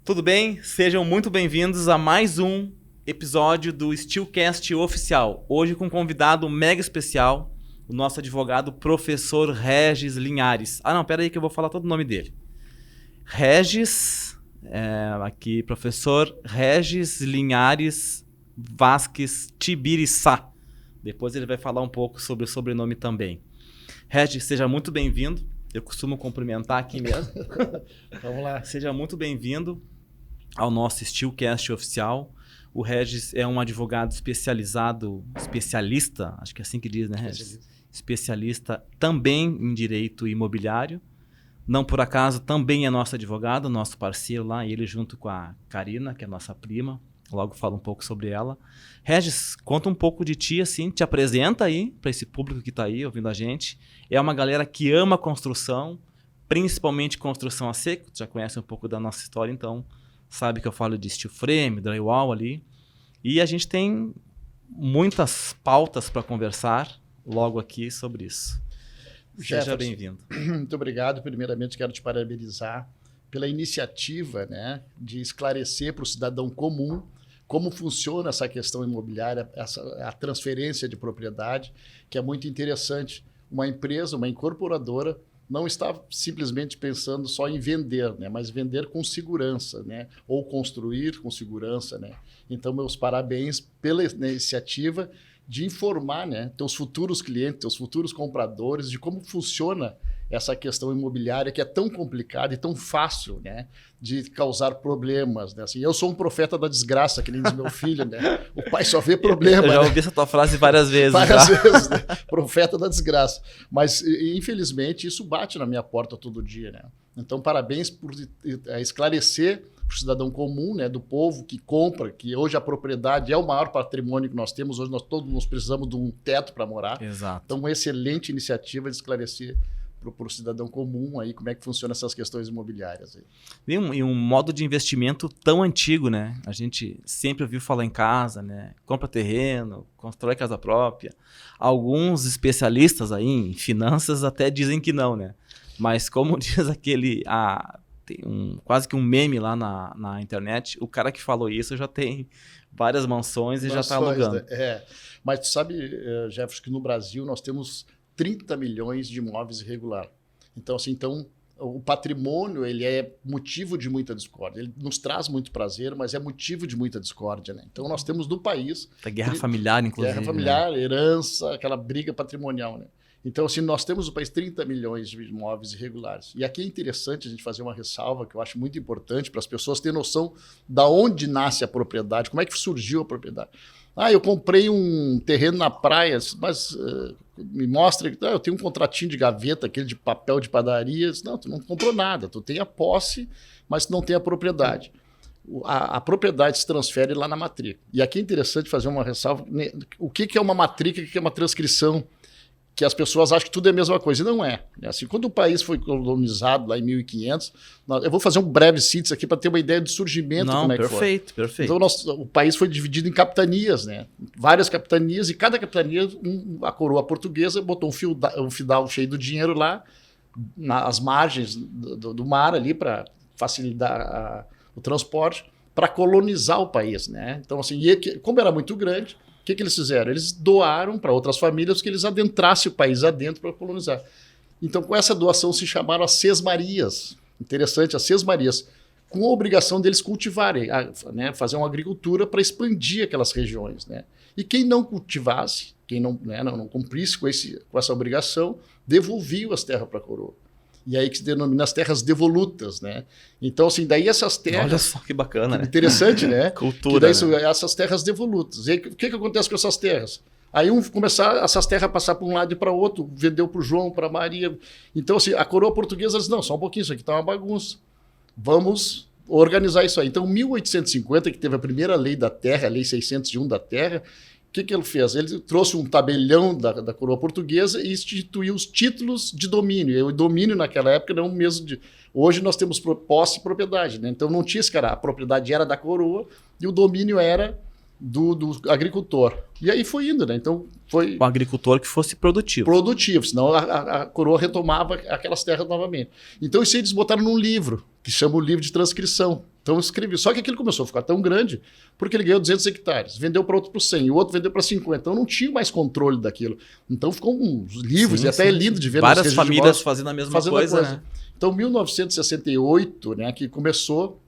Tudo bem? Sejam muito bem-vindos a mais um episódio do Steelcast Oficial. Hoje com um convidado mega especial, o nosso advogado, professor Regis Linhares. Ah, não, pera aí que eu vou falar todo o nome dele. Aqui, professor Regis Linhares Vasques Tibiriçá. Depois ele vai falar um pouco sobre o sobrenome também. Regis, seja muito bem-vindo. Eu costumo cumprimentar aqui mesmo. Vamos lá. Seja muito bem-vindo ao nosso Steelcast Oficial. O Regis é um advogado especialista, acho que é assim que diz, né, Regis? Especialista também em direito imobiliário. Não por acaso, também é nosso advogado, nosso parceiro lá, ele junto com a Karina, que é nossa prima. Logo falo um pouco sobre ela. Regis, conta um pouco de ti, assim, te apresenta aí para esse público que está aí ouvindo a gente. É uma galera que ama construção, principalmente construção a seco. Tu já conhece um pouco da nossa história, então sabe que eu falo de steel frame, drywall ali. E a gente tem muitas pautas para conversar logo aqui sobre isso. Seja bem-vindo. Muito obrigado. Primeiramente, quero te parabenizar pela iniciativa, né, de esclarecer para o cidadão comum como funciona essa questão imobiliária, a transferência de propriedade, que é muito interessante. Uma empresa, uma incorporadora, não está simplesmente pensando só em vender, né, mas vender com segurança, né, ou construir com segurança, né. Então, meus parabéns pela iniciativa de informar, né, teus futuros clientes, teus futuros compradores, de como funciona essa questão imobiliária que é tão complicada e tão fácil, né, de causar problemas, né? Assim, eu sou um profeta da desgraça, que nem diz meu filho, né? O pai só vê problema. Eu já ouvi essa tua frase várias vezes. Várias vezes, né? Profeta da desgraça. Mas, infelizmente, isso bate na minha porta todo dia, né? Então, parabéns por esclarecer para o cidadão comum, né, do povo que compra, que hoje a propriedade é o maior patrimônio que nós temos, hoje todos precisamos de um teto para morar. Exato. Então, uma excelente iniciativa de esclarecer para o cidadão comum aí como é que funcionam essas questões imobiliárias. Aí. E um modo de investimento tão antigo, né? A gente sempre ouviu falar em casa, né? Compra terreno, constrói casa própria. Alguns especialistas aí em finanças até dizem que não, né? Mas como diz aquele... tem quase que um meme lá na internet, o cara que falou isso já tem várias mansões e já está alugando. Né? É. Mas tu sabe, Jefferson, que no Brasil nós temos 30 milhões de imóveis irregulares. Então, assim, o patrimônio ele é motivo de muita discórdia. Ele nos traz muito prazer, mas é motivo de muita discórdia. Né? Então, nós temos no país... A guerra familiar, inclusive. Guerra familiar, né? Herança, aquela briga patrimonial. Né? Então, assim, nós temos no país 30 milhões de imóveis irregulares. E aqui é interessante a gente fazer uma ressalva, que eu acho muito importante para as pessoas terem noção de onde nasce a propriedade, como é que surgiu a propriedade. Eu comprei um terreno na praia, mas me mostra que eu tenho um contratinho de gaveta, aquele de papel de padaria. Não, tu não comprou nada, tu tem a posse, mas tu não tem a propriedade. A propriedade se transfere lá na matrícula. E aqui é interessante fazer uma ressalva. O que é uma matrícula, o que é uma transcrição? Que as pessoas acham que tudo é a mesma coisa, e não é. Assim, quando o país foi colonizado lá em 1500, eu vou fazer um breve síntese aqui para ter uma ideia do surgimento. Não, como é perfeito, que foi. Perfeito. Então, o país foi dividido em capitanias, né? Várias capitanias, e cada capitania, a coroa portuguesa botou um fidalgo cheio do dinheiro lá, nas margens do mar ali, para facilitar o transporte, para colonizar o país, né? Então, assim, como era muito grande, o que eles fizeram? Eles doaram para outras famílias que eles adentrassem o país adentro para colonizar. Então, com essa doação se chamaram as sesmarias. Interessante, as sesmarias, com a obrigação deles cultivarem, né, fazer uma agricultura para expandir aquelas regiões. Né? E quem não cultivasse, quem não cumprisse com essa obrigação, devolvia as terras para a coroa. E aí que se denomina as terras devolutas, né? Então, assim, daí essas terras... Olha só que bacana, né? Interessante, né? Cultura, daí, né? Essas terras devolutas. E aí, o que acontece com essas terras? Aí essas terras passar para um lado e para o outro, vendeu para o João, para a Maria. Então, assim, a coroa portuguesa diz, não, só um pouquinho, isso aqui está uma bagunça. Vamos organizar isso aí. Então, em 1850, que teve a primeira lei da terra, a Lei 601 da terra, o que ele fez? Ele trouxe um tabelião da coroa portuguesa e instituiu os títulos de domínio. E o domínio naquela época não é o mesmo de... Hoje nós temos posse e propriedade, né? Então não tinha esse cara. A propriedade era da coroa e o domínio era do agricultor. E aí foi indo, né? Então foi... Um agricultor que fosse produtivo. Produtivo, senão a coroa retomava aquelas terras novamente. Então isso eles botaram num livro, que chama o livro de transcrição. Então eu escrevi. Só que aquilo começou a ficar tão grande porque ele ganhou 200 hectares, vendeu para outro por 100, e o outro vendeu para 50. Então eu não tinha mais controle daquilo. Então ficou uns livros, e até é lindo de ver. Várias famílias fazendo a mesma coisa, né? Então, 1968, né, que começou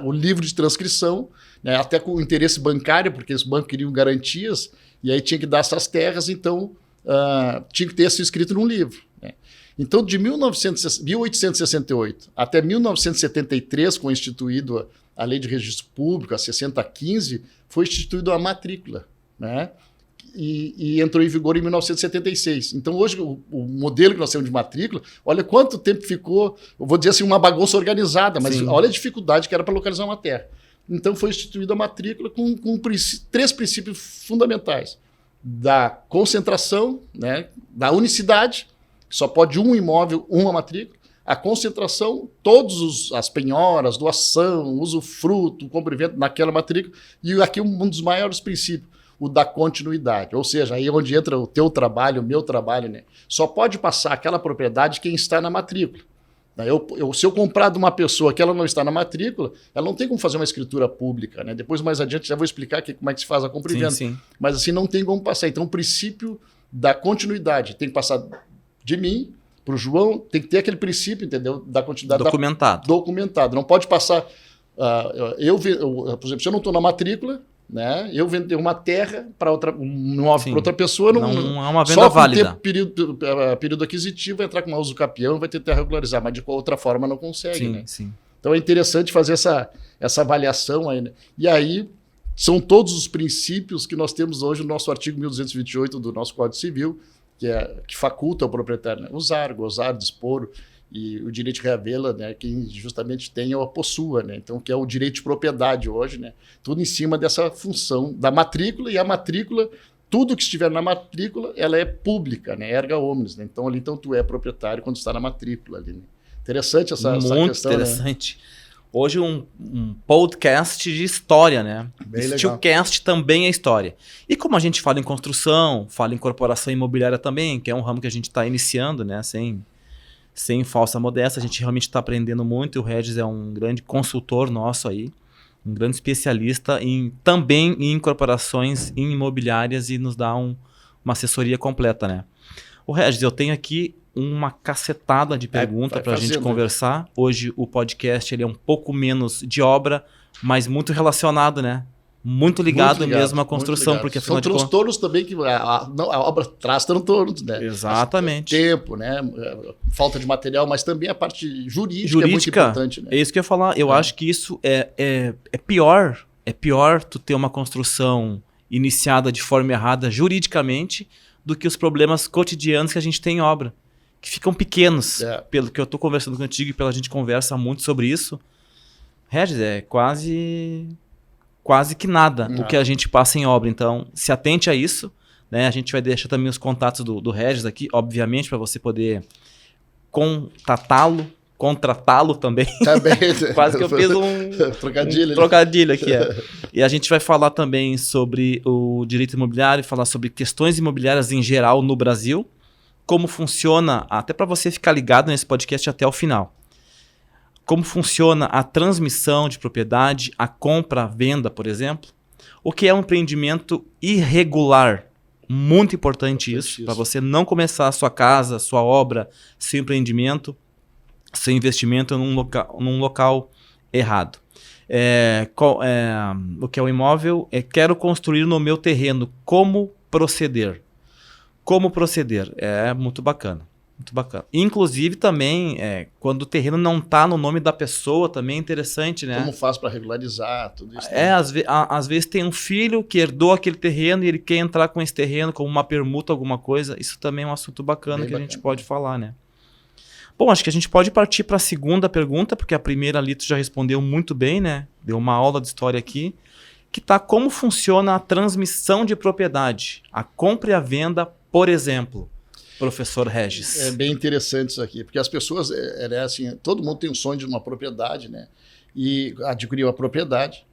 o livro de transcrição, né, até com interesse bancário, porque os bancos queriam garantias, e aí tinha que dar essas terras, então tinha que ter isso escrito num livro. Né? Então, de 1868 até 1973, com instituído a Lei de Registro Público, a 6015, foi instituída a matrícula, né? E entrou em vigor em 1976. Então, hoje, o modelo que nós temos de matrícula, olha quanto tempo ficou, eu vou dizer assim, uma bagunça organizada, mas olha a dificuldade que era para localizar uma terra. Então, foi instituída a matrícula com 3 princípios fundamentais. Da concentração, né, da unicidade, só pode um imóvel, uma matrícula, a concentração, todas as penhoras, doação, usufruto, compra e venda naquela matrícula, e aqui um dos maiores princípios, o da continuidade, ou seja, aí é onde entra o teu trabalho, o meu trabalho, né? Só pode passar aquela propriedade quem está na matrícula. Se eu comprar de uma pessoa que ela não está na matrícula, ela não tem como fazer uma escritura pública, né? Depois, mais adiante, já vou explicar como é que se faz a compra e venda. Sim. Mas assim, não tem como passar. Então, o princípio da continuidade tem que passar de mim para o João, tem que ter aquele princípio, entendeu? Da continuidade. Documentado. Não pode passar... por exemplo, se eu não estou na matrícula, né? Eu vender uma terra para um imóvel para outra pessoa, não é uma venda válida. Só período aquisitivo, vai entrar com uma uso capião, vai tentar regularizar, mas de outra forma não consegue. Né? Então é interessante fazer essa avaliação aí. Né? E aí são todos os princípios que nós temos hoje no nosso artigo 1228 do nosso Código Civil, que faculta ao proprietário, né? Usar, gozar, dispor, e o direito de reavê-la, né, quem justamente tem ou a possua, né, então que é o direito de propriedade hoje, né, tudo em cima dessa função da matrícula, e a matrícula, tudo que estiver na matrícula, ela é pública, né, erga omnes, né, então ali tu é proprietário quando está na matrícula ali, né. Interessante essa questão. Muito interessante. Né? Hoje um podcast de história, né? Steelcast também é história. E como a gente fala em construção, fala em corporação imobiliária também, que é um ramo que a gente está iniciando, né, sem falsa modéstia, a gente realmente está aprendendo muito, e o Regis é um grande consultor nosso aí, um grande especialista também em incorporações em imobiliárias, e nos dá uma assessoria completa, né? O Regis, eu tenho aqui uma cacetada de perguntas para a gente conversar. Hoje o podcast ele é um pouco menos de obra, mas muito relacionado, né? Muito ligado mesmo à construção. Porque são transtornos também que a obra traz transtornos, né? Exatamente. Tempo, né? Falta de material, mas também a parte jurídica é muito importante. Né? É isso que eu ia falar. Eu acho que isso é pior. É pior tu ter uma construção iniciada de forma errada juridicamente do que os problemas cotidianos que a gente tem em obra, que ficam pequenos. Pelo que eu estou conversando contigo e pela gente conversa muito sobre isso, Regis, é quase que nada o que a gente passa em obra. Então, se atente a isso, né? A gente vai deixar também os contatos do Regis aqui, obviamente, para você poder contratá-lo também. Quase que eu fiz um trocadilho aqui. E a gente vai falar também sobre o direito imobiliário, falar sobre questões imobiliárias em geral no Brasil, como funciona, até para você ficar ligado nesse podcast até o final. Como funciona a transmissão de propriedade, a compra, a venda, por exemplo. O que é um empreendimento irregular. Muito importante isso, para você não começar a sua casa, sua obra, seu empreendimento, seu investimento num local errado. O que é o imóvel? Quero construir no meu terreno. Como proceder? Como proceder? É muito bacana. Muito bacana. Inclusive também, quando o terreno não está no nome da pessoa, também é interessante, né? Como faz para regularizar tudo isso? Às vezes tem um filho que herdou aquele terreno e ele quer entrar com esse terreno como uma permuta, alguma coisa. Isso também é um assunto bacana a gente pode falar, né? Bom, acho que a gente pode partir para a segunda pergunta, porque a primeira ali tu já respondeu muito bem, né? Deu uma aula de história aqui, que tá como funciona a transmissão de propriedade, a compra e a venda, por exemplo. Professor Regis. É bem interessante isso aqui, porque as pessoas, assim, todo mundo tem um sonho de uma propriedade, né? E adquiriu a propriedade.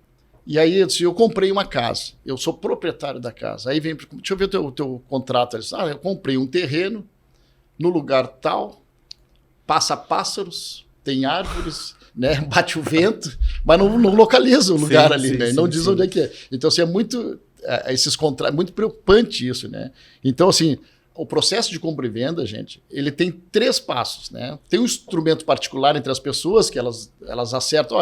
E aí, eu comprei uma casa, eu sou proprietário da casa. Aí vem, deixa eu ver o teu contrato. Eu comprei um terreno no lugar tal, passa pássaros, tem árvores, né? Bate o vento, mas não localiza o lugar ali, né? Não diz onde é que é. Então, assim, é muito, muito preocupante isso, né? Então, assim, o processo de compra e venda, gente, ele tem 3 passos, né? Tem um instrumento particular entre as pessoas que elas acertam.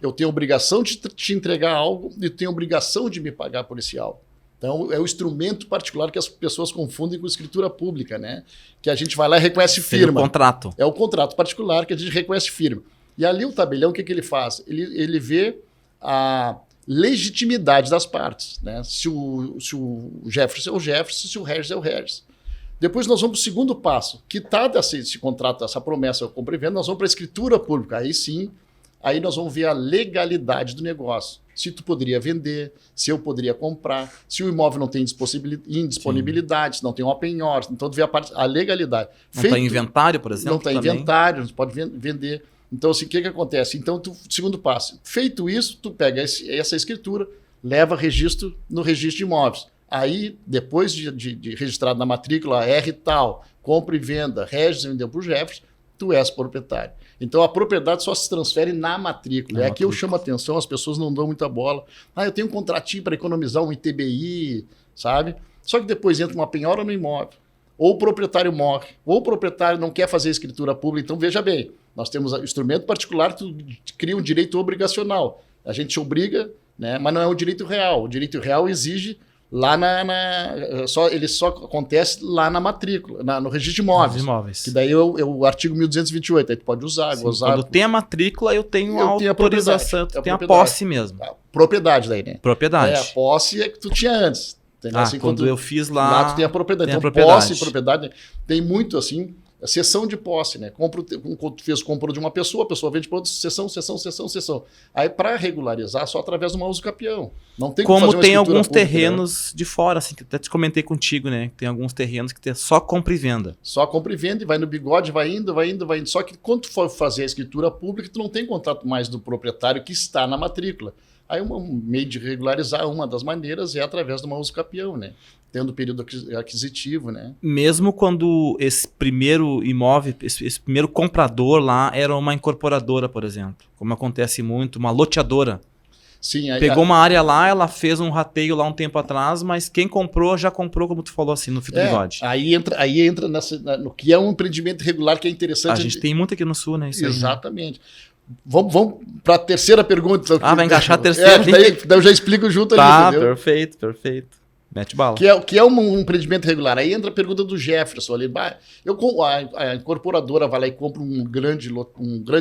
Eu tenho obrigação de te entregar algo e tenho obrigação de me pagar por esse algo. Então, é o instrumento particular que as pessoas confundem com escritura pública, né? Que a gente vai lá e reconhece firma. É o contrato. É o contrato particular que a gente reconhece firma. E ali o tabelião, o que ele faz? Ele vê a legitimidade das partes, né? Se o Jefferson é o Jefferson, se o Regis é o Regis. Depois nós vamos para o segundo passo. Quitado esse contrato, essa promessa, compra e venda, nós vamos para a escritura pública. Aí sim, aí nós vamos ver a legalidade do negócio. Se tu poderia vender, se eu poderia comprar, se o imóvel não tem indisponibilidade, se não tem um penhor, então tu vê a legalidade. Não está em inventário, por exemplo? Não está em inventário, não pode vender. Então, assim, o que acontece? Então, segundo passo. Feito isso, tu pega essa escritura, leva registro no registro de imóveis. Aí, depois de registrado na matrícula R tal, compra e venda, Regis vendeu para o Jefferson, tu és proprietário. Então, a propriedade só se transfere na matrícula. É aqui eu chamo a atenção, as pessoas não dão muita bola. Eu tenho um contratinho para economizar um ITBI, sabe? Só que depois entra uma penhora no imóvel. Ou o proprietário morre, ou o proprietário não quer fazer a escritura pública. Então, veja bem, nós temos o instrumento particular que cria um direito obrigacional. A gente te obriga, né? Mas não é o direito real. O direito real exige lá ele só acontece lá na matrícula, no registro de imóveis. Que daí é o artigo 1228, aí tu pode usar, gozar. Quando tem a matrícula, eu tenho a autorização, tu tem a posse mesmo. A propriedade daí, né? Propriedade. A posse é que tu tinha antes. Assim, quando eu fiz lá tu tem a propriedade. Tem então, a propriedade. Posse e propriedade, tem muito assim, a cessão de posse, né? Tu fez compra de uma pessoa, a pessoa vende para outra, cessão. Aí, para regularizar, só através de uma uso capião. Não tem como fazer uma tem alguns pública, terrenos, né? De fora, assim, que até te comentei contigo, né? Tem alguns terrenos que tem só compra e venda. Só compra e venda, e vai no bigode, vai indo. Só que quando tu for fazer a escritura pública, tu não tem contato mais do proprietário que está na matrícula. Aí um meio de regularizar, uma das maneiras é através de uma uso capião, né? Tendo período aquisitivo, né? Mesmo quando esse primeiro imóvel, esse primeiro comprador lá era uma incorporadora, por exemplo, como acontece muito, uma loteadora. Sim, pegou uma área lá, ela fez um rateio lá um tempo atrás, mas quem comprou já comprou, como tu falou assim, no fio do bigode. Aí entra no que é um empreendimento irregular que é interessante. A gente tem muito aqui no Sul, né? Isso exatamente. Aí, né? Vamos para a terceira pergunta. Vai encaixar a terceira. Daí eu já explico junto ali, entendeu? Perfeito. Mete bala. Que é um empreendimento regular. Aí entra a pergunta do Jefferson ali. A incorporadora vai lá e compra um grande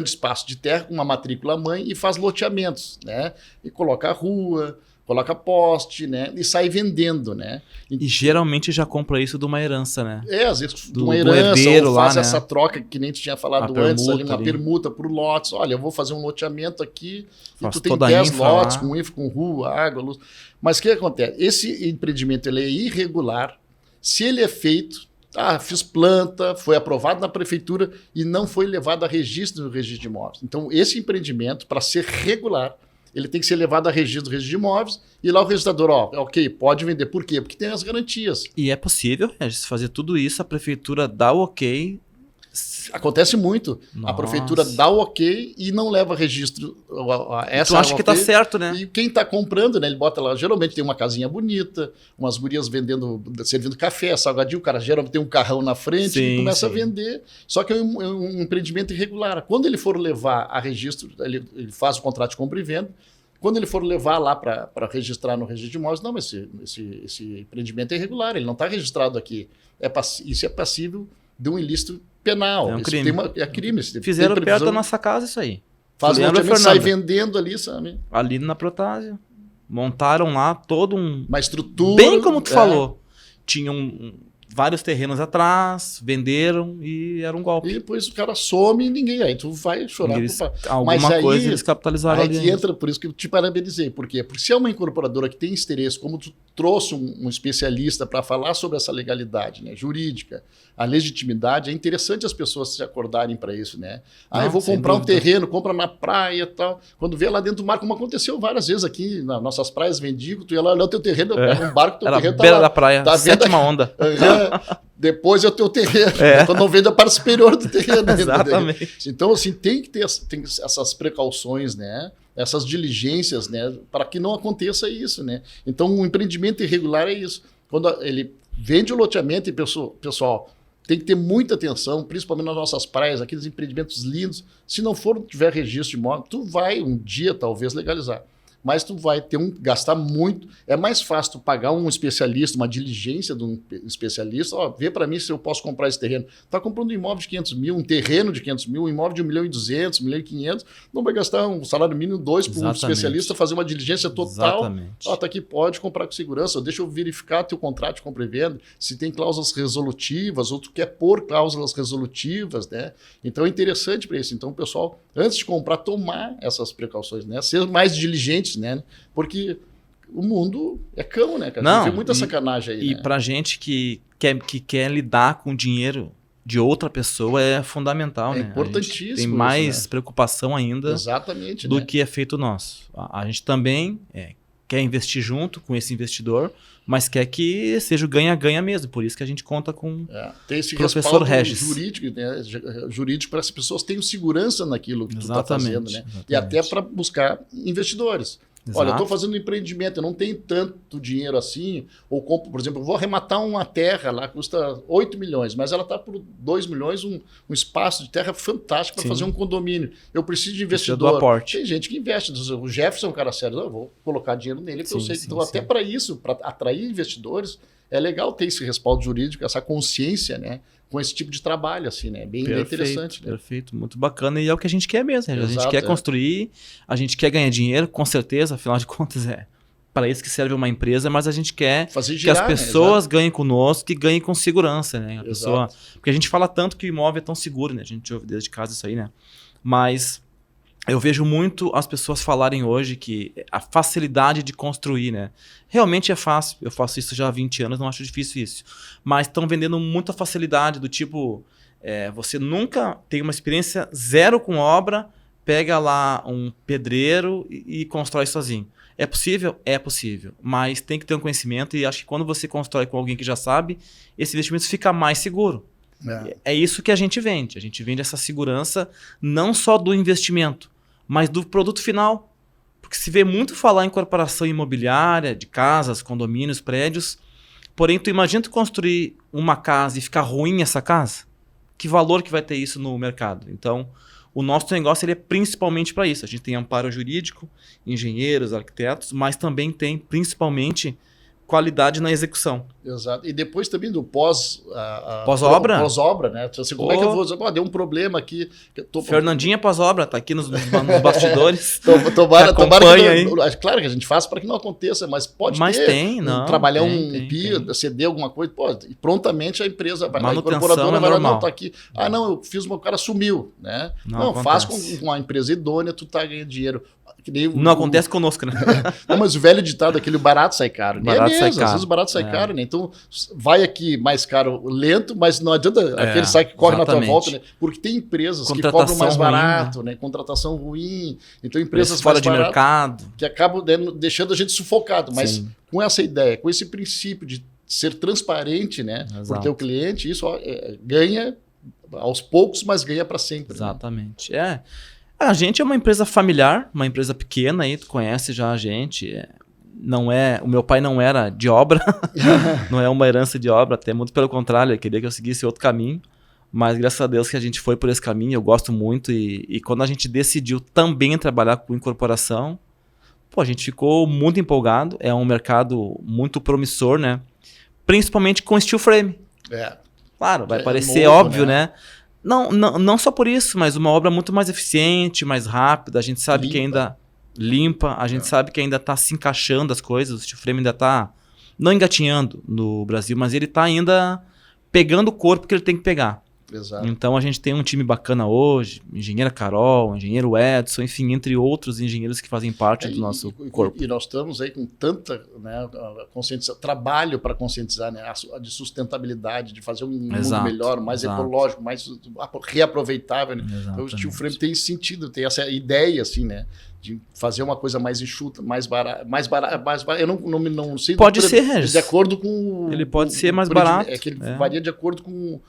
espaço de terra com uma matrícula mãe e faz loteamentos, né? E coloca a rua, coloca poste, né? E sai vendendo, né? E geralmente já compra isso de uma herança, né? Às vezes de uma herança, herdeiro ou faz lá, essa né? troca que nem tu tinha falado antes, ali, uma permuta por lotes. Olha, eu vou fazer um loteamento aqui e tu tem 10 lotes com infra, com rua, água, luz. Mas o que acontece? Esse empreendimento ele é irregular. Se ele é feito, fiz planta, foi aprovado na prefeitura e não foi levado a registro no registro de imóveis. Então, esse empreendimento, para ser regular, ele tem que ser levado a registro de imóveis e lá o registrador, ok, pode vender. Por quê? Porque tem as garantias. E é possível, fazer tudo isso, a prefeitura dá o ok. Acontece muito. Nossa. A prefeitura dá o ok e não leva registro. Tu acha que tá certo, né? E quem tá comprando, né? Ele bota lá, geralmente tem uma casinha bonita, umas gurias servindo café, salgadinho, o cara geralmente tem um carrão na frente e começa a vender. Só que é um empreendimento irregular. Quando ele for levar a registro, ele faz o contrato de compra e venda. Quando ele for levar lá para registrar no registro de imóveis, não, mas esse empreendimento é irregular, ele não está registrado aqui. Isso é passível de um ilícito penal. É um crime. É crime. Fizeram perto da nossa casa isso aí. Faz um loteamento, sai vendendo ali, sabe? Ali na Protásio. Montaram lá todo uma estrutura. Bem como tu falou. Tinham vários terrenos atrás, venderam e era um golpe. E depois o cara some e ninguém. Aí tu vai chorar. Alguma coisa eles capitalizaram ali. Aí entra, por isso que eu te parabenizei. Por quê? Porque se é uma incorporadora que tem interesse, como tu trouxe um especialista para falar sobre essa legalidade, né, jurídica, a legitimidade, é interessante as pessoas se acordarem para isso, né? Eu vou comprar um terreno, compra na praia e tal. Quando vê lá dentro do mar, como aconteceu várias vezes aqui nas nossas praias, Vendigo, tu ia lá olhar o teu terreno, pega um barco, teu terreno tá beira da praia, tá sétima onda. depois é o teu terreno. Quando não vende a parte superior do terreno. Exatamente. Então, assim, tem que ter essas precauções, né? Essas diligências, né? Para que não aconteça isso, né? Então, um empreendimento irregular é isso. Quando ele vende o loteamento e pessoal tem que ter muita atenção, principalmente nas nossas praias, aqueles empreendimentos lindos. Se não tiver registro de imóvel, tu vai um dia talvez legalizar. Mas tu vai gastar muito. É mais fácil tu pagar um especialista, uma diligência de um especialista. Vê para mim se eu posso comprar esse terreno. Tá comprando um imóvel de 500 mil, um terreno de 500 mil, um imóvel de 1.200.000, 1.500.000. Não vai gastar um salário mínimo 2 para um especialista fazer uma diligência total. Exatamente. Tá aqui, pode comprar com segurança. Deixa eu verificar teu contrato de compra e venda, se tem cláusulas resolutivas, ou tu quer pôr cláusulas resolutivas, né? Então é interessante para isso. Então, o pessoal, antes de comprar, tomar essas precauções, né? Ser mais diligente, né? Porque o mundo é cão, né, cara? Não, tem muita sacanagem aí. E né? pra gente que quer lidar com o dinheiro de outra pessoa é fundamental, né? Importantíssimo. Tem mais isso, né? preocupação ainda Exatamente, do né? que é feito nosso. A gente também quer investir junto com esse investidor, mas quer que seja o ganha-ganha mesmo. Por isso que a gente conta com tem esse professor Regis. Jurídico, né? Jurídico para as pessoas tenham segurança naquilo que tu está fazendo, né? Exatamente. E até para buscar investidores. Exato. Olha, eu estou fazendo um empreendimento, eu não tenho tanto dinheiro assim, ou compro, por exemplo, eu vou arrematar uma terra lá, custa 8 milhões, mas ela está por 2 milhões, um espaço de terra fantástico para fazer um condomínio. Eu preciso de investidor. Do aporte. Tem gente que investe. O Jefferson é um cara sério, eu vou colocar dinheiro nele, que eu sei. Então, até para isso, para atrair investidores, é legal ter esse respaldo jurídico, essa consciência, né? Com esse tipo de trabalho, assim, né? Bem interessante. Né? Perfeito, muito bacana. E é o que a gente quer mesmo. Exato, a gente quer construir, a gente quer ganhar dinheiro, com certeza, afinal de contas é para isso que serve uma empresa, mas a gente quer fazer girar, que as pessoas ganhem conosco e ganhem com segurança, né? A pessoa, Exato. porque a gente fala tanto que o imóvel é tão seguro, né? A gente ouve desde casa isso aí, né? Mas eu vejo muito as pessoas falarem hoje que a facilidade de construir, né? Realmente é fácil. Eu faço isso já há 20 anos, não acho difícil isso. Mas estão vendendo muita facilidade, do tipo, você nunca tem uma experiência zero com obra, pega lá um pedreiro e constrói sozinho. É possível? É possível. Mas tem que ter um conhecimento e acho que quando você constrói com alguém que já sabe, esse investimento fica mais seguro. É isso que a gente vende. A gente vende essa segurança não só do investimento, mas do produto final. Porque se vê muito falar em corporação imobiliária, de casas, condomínios, prédios, porém tu imagina tu construir uma casa e ficar ruim essa casa? Que valor que vai ter isso no mercado? Então, o nosso negócio ele é principalmente para isso. A gente tem amparo jurídico, engenheiros, arquitetos, mas também tem principalmente qualidade na execução. Exato. E depois também do pós-obra? Pós-obra, né? Assim, como é que eu vou dizer? Deu um problema aqui. Fernandinha pós-obra, tá aqui nos bastidores. Tomara que claro que a gente faça para que não aconteça, mas pode trabalhar ceder alguma coisa, e prontamente a empresa vai lá, a incorporadora vai lá, não, tá aqui. Não, eu fiz o cara sumiu, né? Não faz com uma empresa idônea, tu tá ganhando dinheiro. Não acontece conosco, né? Não, mas o velho ditado, aquele barato sai caro. Barato sai caro. Às vezes o barato sai caro, né? Então, vai aqui mais caro, lento, mas não adianta aquele sai que corre na tua volta, né? Porque tem empresas que cobram mais barato, né? Contratação ruim. Então, empresas fora de mercado que acabam deixando a gente sufocado. Mas com essa ideia, com esse princípio de ser transparente, né? Por teu cliente, isso ganha aos poucos, mas ganha para sempre. Exatamente. Né? A gente é uma empresa familiar, uma empresa pequena aí, tu conhece já a gente. O meu pai não era de obra, não é uma herança de obra, até muito pelo contrário, ele queria que eu seguisse outro caminho, mas graças a Deus que a gente foi por esse caminho, eu gosto muito e quando a gente decidiu também trabalhar com incorporação, a gente ficou muito empolgado, é um mercado muito promissor, né? Principalmente com steel frame. Claro, vai parecer novo, óbvio, né? Não só por isso, mas uma obra muito mais eficiente, mais rápida. A gente sabe que ainda limpa, a gente sabe que ainda está se encaixando as coisas. O steel frame ainda está não engatinhando no Brasil, mas ele está ainda pegando o corpo que ele tem que pegar. Exato. Então a gente tem um time bacana hoje, engenheira Carol, engenheiro Edson, enfim, entre outros engenheiros que fazem parte do nosso corpo. E nós estamos aí com tanta, né, trabalho para conscientizar, né, de sustentabilidade, de fazer um mundo melhor, mais ecológico, mais reaproveitável. Né? Então, o Steel Frame tem esse sentido, tem essa ideia assim, né, de fazer uma coisa mais enxuta, mais barata. Eu não sei. Pode ser, Regis. De acordo com. Ele pode ser mais barato. É que ele varia de acordo com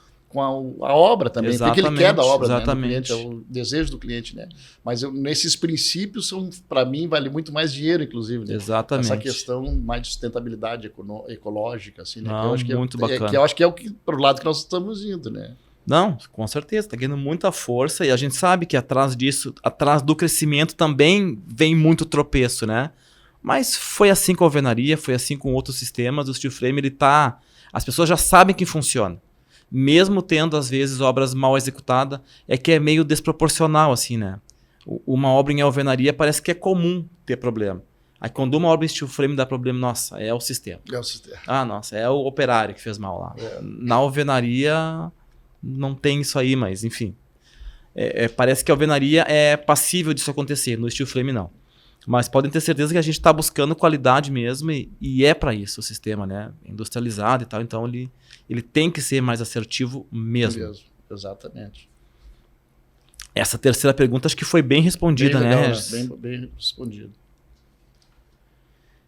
a obra também. Exatamente, tem que ele quer da obra, né, do cliente, é o desejo do cliente, né? Mas nesses princípios são, para mim, vale muito mais dinheiro, inclusive. Né? Exatamente. Essa questão mais de sustentabilidade ecológica, assim, né? Não, que eu acho que muito bacana. Que eu acho que é pro lado que nós estamos indo, né? Não, com certeza, está ganhando muita força e a gente sabe que atrás disso, atrás do crescimento também vem muito tropeço, né? Mas foi assim com a alvenaria, foi assim com outros sistemas. O Steel Frame, as pessoas já sabem que funciona. Mesmo tendo, às vezes, obras mal executadas, é que é meio desproporcional, assim, né? Uma obra em alvenaria parece que é comum ter problema. Aí quando uma obra em steel frame dá problema, nossa, é o sistema. É o sistema. Ah, nossa, é o operário que fez mal lá. Na alvenaria não tem isso aí, mas enfim. Parece que a alvenaria é passível disso acontecer, no steel frame não. Mas podem ter certeza que a gente está buscando qualidade mesmo e é para isso o sistema, né? Industrializado e tal, então ele tem que ser mais assertivo mesmo. Exatamente. Essa terceira pergunta acho que foi bem respondida, bem legal, né, Regis? Bem respondido.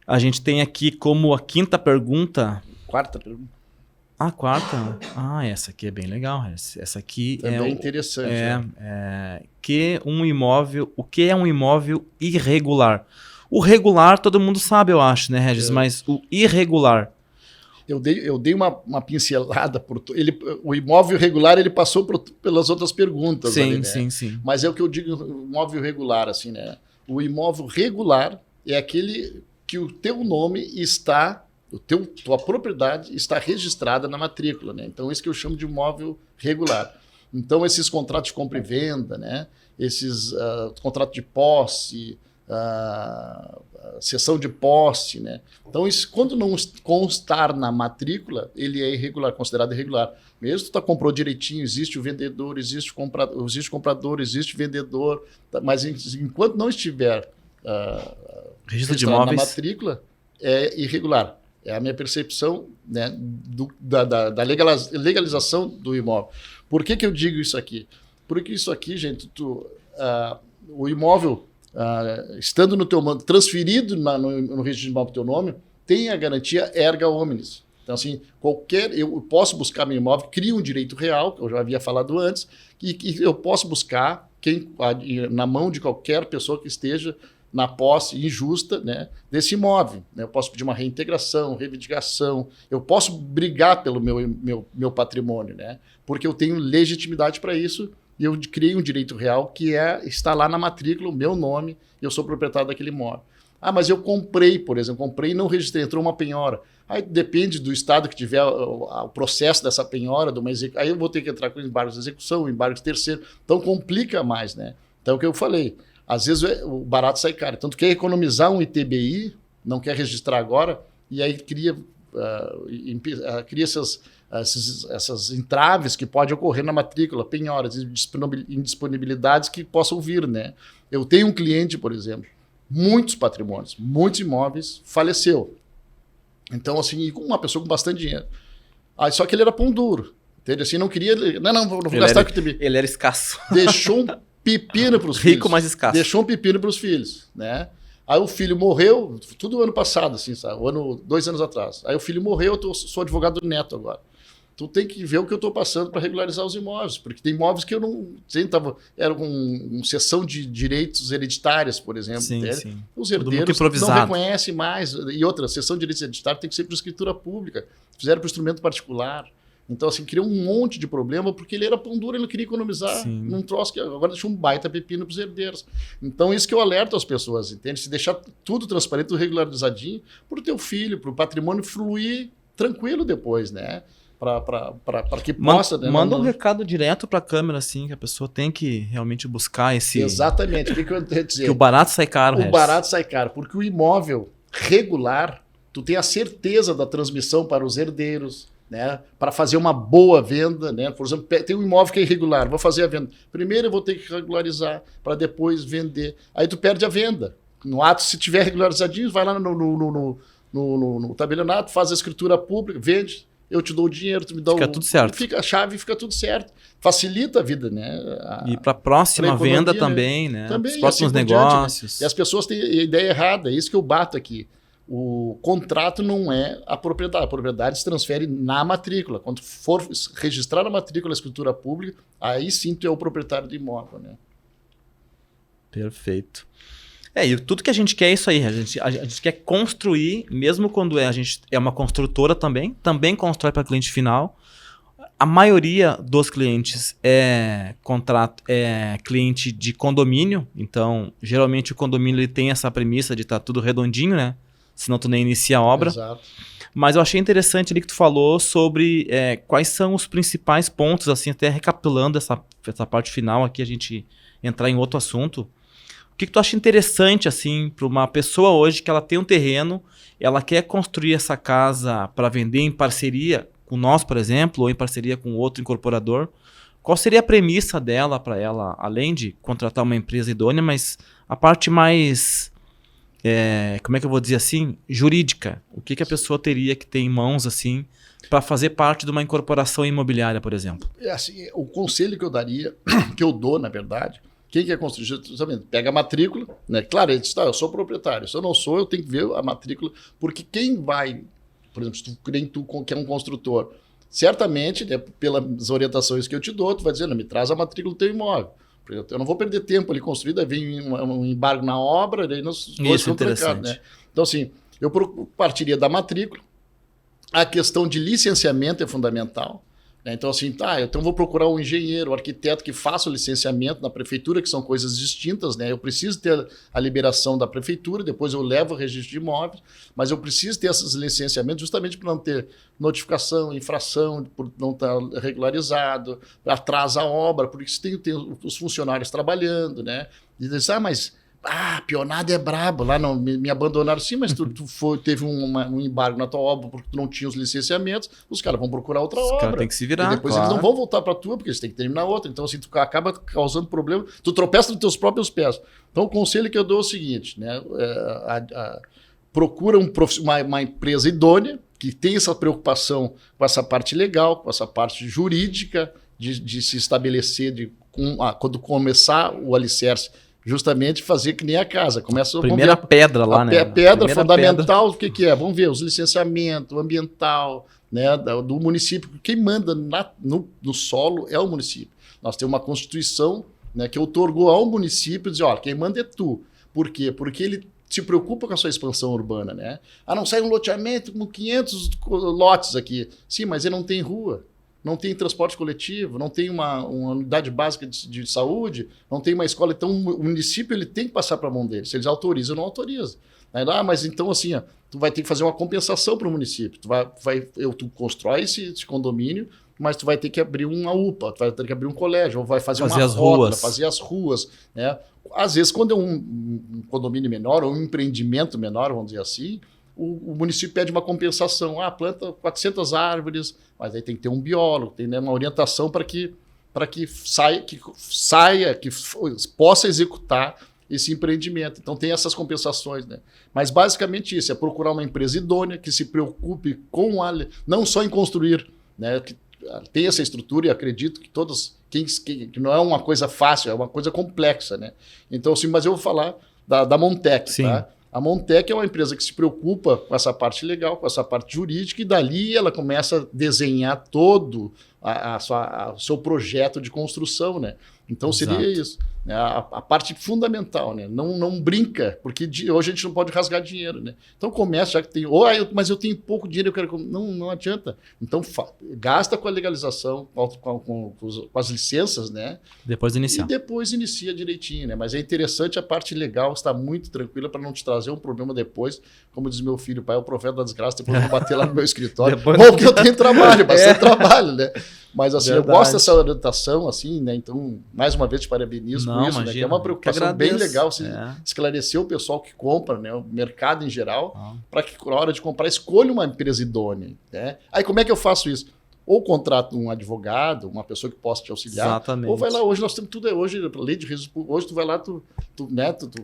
A gente tem aqui como a quinta pergunta... Quarta pergunta. A quarta? Essa aqui é bem legal, Regis. Essa aqui também interessante. O que é um imóvel irregular? O regular todo mundo sabe, eu acho, né, Regis? Mas o irregular... Eu dei uma pincelada. O imóvel regular ele passou pelas outras perguntas. Sim, ali, né? sim. Mas é o que eu digo, imóvel regular. Assim, né? O imóvel regular é aquele que o teu nome está, tua propriedade está registrada na matrícula. Né? Então, isso que eu chamo de imóvel regular. Então, esses contratos de compra e venda, né? Esses contratos de posse... cessão de posse, né? Então, isso, quando não constar na matrícula, ele é irregular, considerado irregular. Mesmo tu comprou direitinho, existe o vendedor, existe o comprador, existe vendedor, mas enquanto não estiver registro de imóveis na matrícula, é irregular. É a minha percepção, né, da legalização do imóvel. Por que eu digo isso aqui? Porque isso aqui, gente, o imóvel estando no teu nome, transferido no registro de imóvel do teu nome, tem a garantia erga omnes. Então, assim, eu posso buscar meu imóvel, crio um direito real, que eu já havia falado antes, e eu posso buscar na mão de qualquer pessoa que esteja na posse injusta, né, desse imóvel. Né? Eu posso pedir uma reintegração, reivindicação, eu posso brigar pelo meu patrimônio, né, porque eu tenho legitimidade para isso. E eu criei um direito real que está lá na matrícula, o meu nome, e eu sou proprietário daquele imóvel. Mas eu comprei, por exemplo, e não registrei, entrou uma penhora. Aí depende do estado que tiver o processo dessa penhora, aí eu vou ter que entrar com embargos de execução, embargos de terceiro, então complica mais, né? Então é o que eu falei, às vezes o barato sai caro. Então tu quer economizar um ITBI, não quer registrar agora, e aí cria essas entraves que podem ocorrer na matrícula, penhoras, indisponibilidades que possam vir, né? Eu tenho um cliente, por exemplo, muitos patrimônios, muitos imóveis, faleceu. Então, assim, e com uma pessoa com bastante dinheiro. Só que ele era pão duro. Entende? Assim, não queria... Não vou gastar com o TB. Ele era escasso. Deixou um pepino para os filhos. Rico, mas escasso. Deixou um pepino para os filhos, né? Aí o filho morreu, tudo ano passado, assim, sabe? 2 anos atrás. Aí o filho morreu, eu sou advogado do neto agora. Tu tem que ver o que eu estou passando para regularizar os imóveis, porque tem imóveis que eu não sei, era com cessão de direitos hereditários, por exemplo. Sim. Os herdeiros não reconhecem mais. E outra, cessão de direitos hereditários tem que ser por escritura pública. Fizeram por instrumento particular. Então, assim, criou um monte de problema, porque ele era pão duro, ele não queria economizar num troço que agora deixou um baita pepino para os herdeiros. Então, isso que eu alerto as pessoas, entende? Se deixar tudo transparente, tudo regularizadinho, para o teu filho, para o patrimônio fluir tranquilo depois, né? Para que possa... Manda um recado direto para a câmera, assim, que a pessoa tem que realmente buscar esse... Exatamente. O que eu quero dizer? Que o barato sai caro, O barato sai caro, porque o imóvel regular, tu tem a certeza da transmissão para os herdeiros, né, para fazer uma boa venda, né? Por exemplo, tem um imóvel que é irregular, vou fazer a venda. Primeiro eu vou ter que regularizar para depois vender. Aí tu perde a venda. No ato, se tiver regularizadinho, vai lá no tabelionato, faz a escritura pública, vende, eu te dou o dinheiro, tu me dá tudo certo. Fica a chave, fica tudo certo. Facilita a vida, né? E para a próxima venda também, né? Também, os próximos assim negócios. Diante, né? E as pessoas têm a ideia errada, é isso que eu bato aqui. O contrato não é a propriedade se transfere na matrícula. Quando for registrar na matrícula a escritura pública, aí sim tu é o proprietário do imóvel, né? Perfeito. E tudo que a gente quer é isso aí. A gente quer construir, mesmo quando a gente é uma construtora também constrói para cliente final. A maioria dos clientes é cliente de condomínio, então geralmente o condomínio ele tem essa premissa de estar tudo redondinho, né? Senão tu nem inicia a obra. Exato. Mas eu achei interessante ali que tu falou sobre quais são os principais pontos, assim, até recapitulando essa parte final aqui, a gente entrar em outro assunto. O que tu acha interessante, assim, para uma pessoa hoje que ela tem um terreno, ela quer construir essa casa para vender em parceria com nós, por exemplo, ou em parceria com outro incorporador? Qual seria a premissa dela para ela, além de contratar uma empresa idônea, mas a parte mais... como é que eu vou dizer assim? Jurídica. O que a pessoa teria que ter em mãos assim para fazer parte de uma incorporação imobiliária, por exemplo? Assim, o conselho que eu daria, que eu dou, na verdade, quem quer construir, pega a matrícula, né? Claro, ele diz, eu sou proprietário. Se eu não sou, eu tenho que ver a matrícula, porque quem vai, por exemplo, se tu que é um construtor, certamente, né, pelas orientações que eu te dou, tu vai dizer, me traz a matrícula do teu imóvel. Eu não vou perder tempo ali construído, aí vem um embargo na obra, daí nós dois ficamos trancados, né? Então, assim, eu partiria da matrícula. A questão de licenciamento é fundamental. Né? Então, assim, então vou procurar um engenheiro, um arquiteto que faça o licenciamento na prefeitura, que são coisas distintas, né? Eu preciso ter a liberação da prefeitura, depois eu levo o registro de imóveis, mas eu preciso ter esses licenciamentos justamente para não ter notificação, infração, por não estar regularizado, atrasa a obra, porque isso tem os funcionários trabalhando, né? E diz, mas Pionada é brabo, lá não, me abandonaram. Sim, mas tu teve um embargo na tua obra porque tu não tinha os licenciamentos, os caras vão procurar outra obra. Os caras têm que se virar, e depois eles não vão voltar para a tua, porque eles têm que terminar outra. Então, assim, tu acaba causando problema, tu tropeça nos teus próprios pés. Então, o conselho que eu dou é o seguinte, né? Procura uma empresa idônea, que tem essa preocupação com essa parte legal, com essa parte jurídica, de se estabelecer, quando começar o alicerce, justamente fazer que nem a casa. Primeira pedra lá, né? A pedra fundamental, o que é? Vamos ver os licenciamentos ambiental, né, do município. Quem manda no solo é o município. Nós temos uma Constituição, né, que outorgou ao município dizer, olha, quem manda é tu. Por quê? Porque ele se preocupa com a sua expansão urbana, né? Não sai um loteamento com 500 lotes aqui. Sim, mas ele não tem rua. Não tem transporte coletivo, não tem uma unidade básica de saúde, não tem uma escola. Então, o município ele tem que passar para a mão dele. Se eles autorizam, não autoriza. Aí, mas então, assim, tu vai ter que fazer uma compensação para o município. Tu constrói esse condomínio, mas tu vai ter que abrir uma UPA, tu vai ter que abrir um colégio, ou vai fazer uma rótula, fazer as ruas. Né? Às vezes, quando é um condomínio menor, ou um empreendimento menor, vamos dizer assim, o município pede uma compensação. Planta 400 árvores, mas aí tem que ter um biólogo, tem, né, uma orientação para que possa executar esse empreendimento. Então tem essas compensações, né? Mas basicamente isso, é procurar uma empresa idônea que se preocupe não só em construir, né, que tem essa estrutura, e acredito que todos, que não é uma coisa fácil, é uma coisa complexa, né? Então, assim, mas eu vou falar da Montec, sim. Tá? A Montec é uma empresa que se preocupa com essa parte legal, com essa parte jurídica, e dali ela começa a desenhar todo o seu projeto de construção, né? Então seria isso, né? A parte fundamental, né? Não brinca, porque hoje a gente não pode rasgar dinheiro, né? Então começa, já que tem, mas eu tenho pouco dinheiro, eu quero. Não adianta. Então gasta com a legalização, com as licenças, né? Depois iniciar. E depois inicia direitinho, né? Mas é interessante a parte legal, está muito tranquila para não te trazer um problema depois. Como diz meu filho, pai é o profeta da desgraça, depois eu vou bater lá no meu escritório. Porque eu tenho trabalho, bastante trabalho, né? Mas assim, Verdade. eu gosto dessa orientação, assim, né? Então, mais uma vez te parabenizo por isso, né? Que é uma preocupação bem legal, assim, esclarecer o pessoal que compra, né? O mercado em geral, para que na hora de comprar escolha uma empresa idônea, né? Aí como é que eu faço isso? Ou contrato um advogado, uma pessoa que possa te auxiliar. Exatamente. Ou vai lá, hoje nós temos tudo, hoje, lei de registro, hoje tu vai lá, tu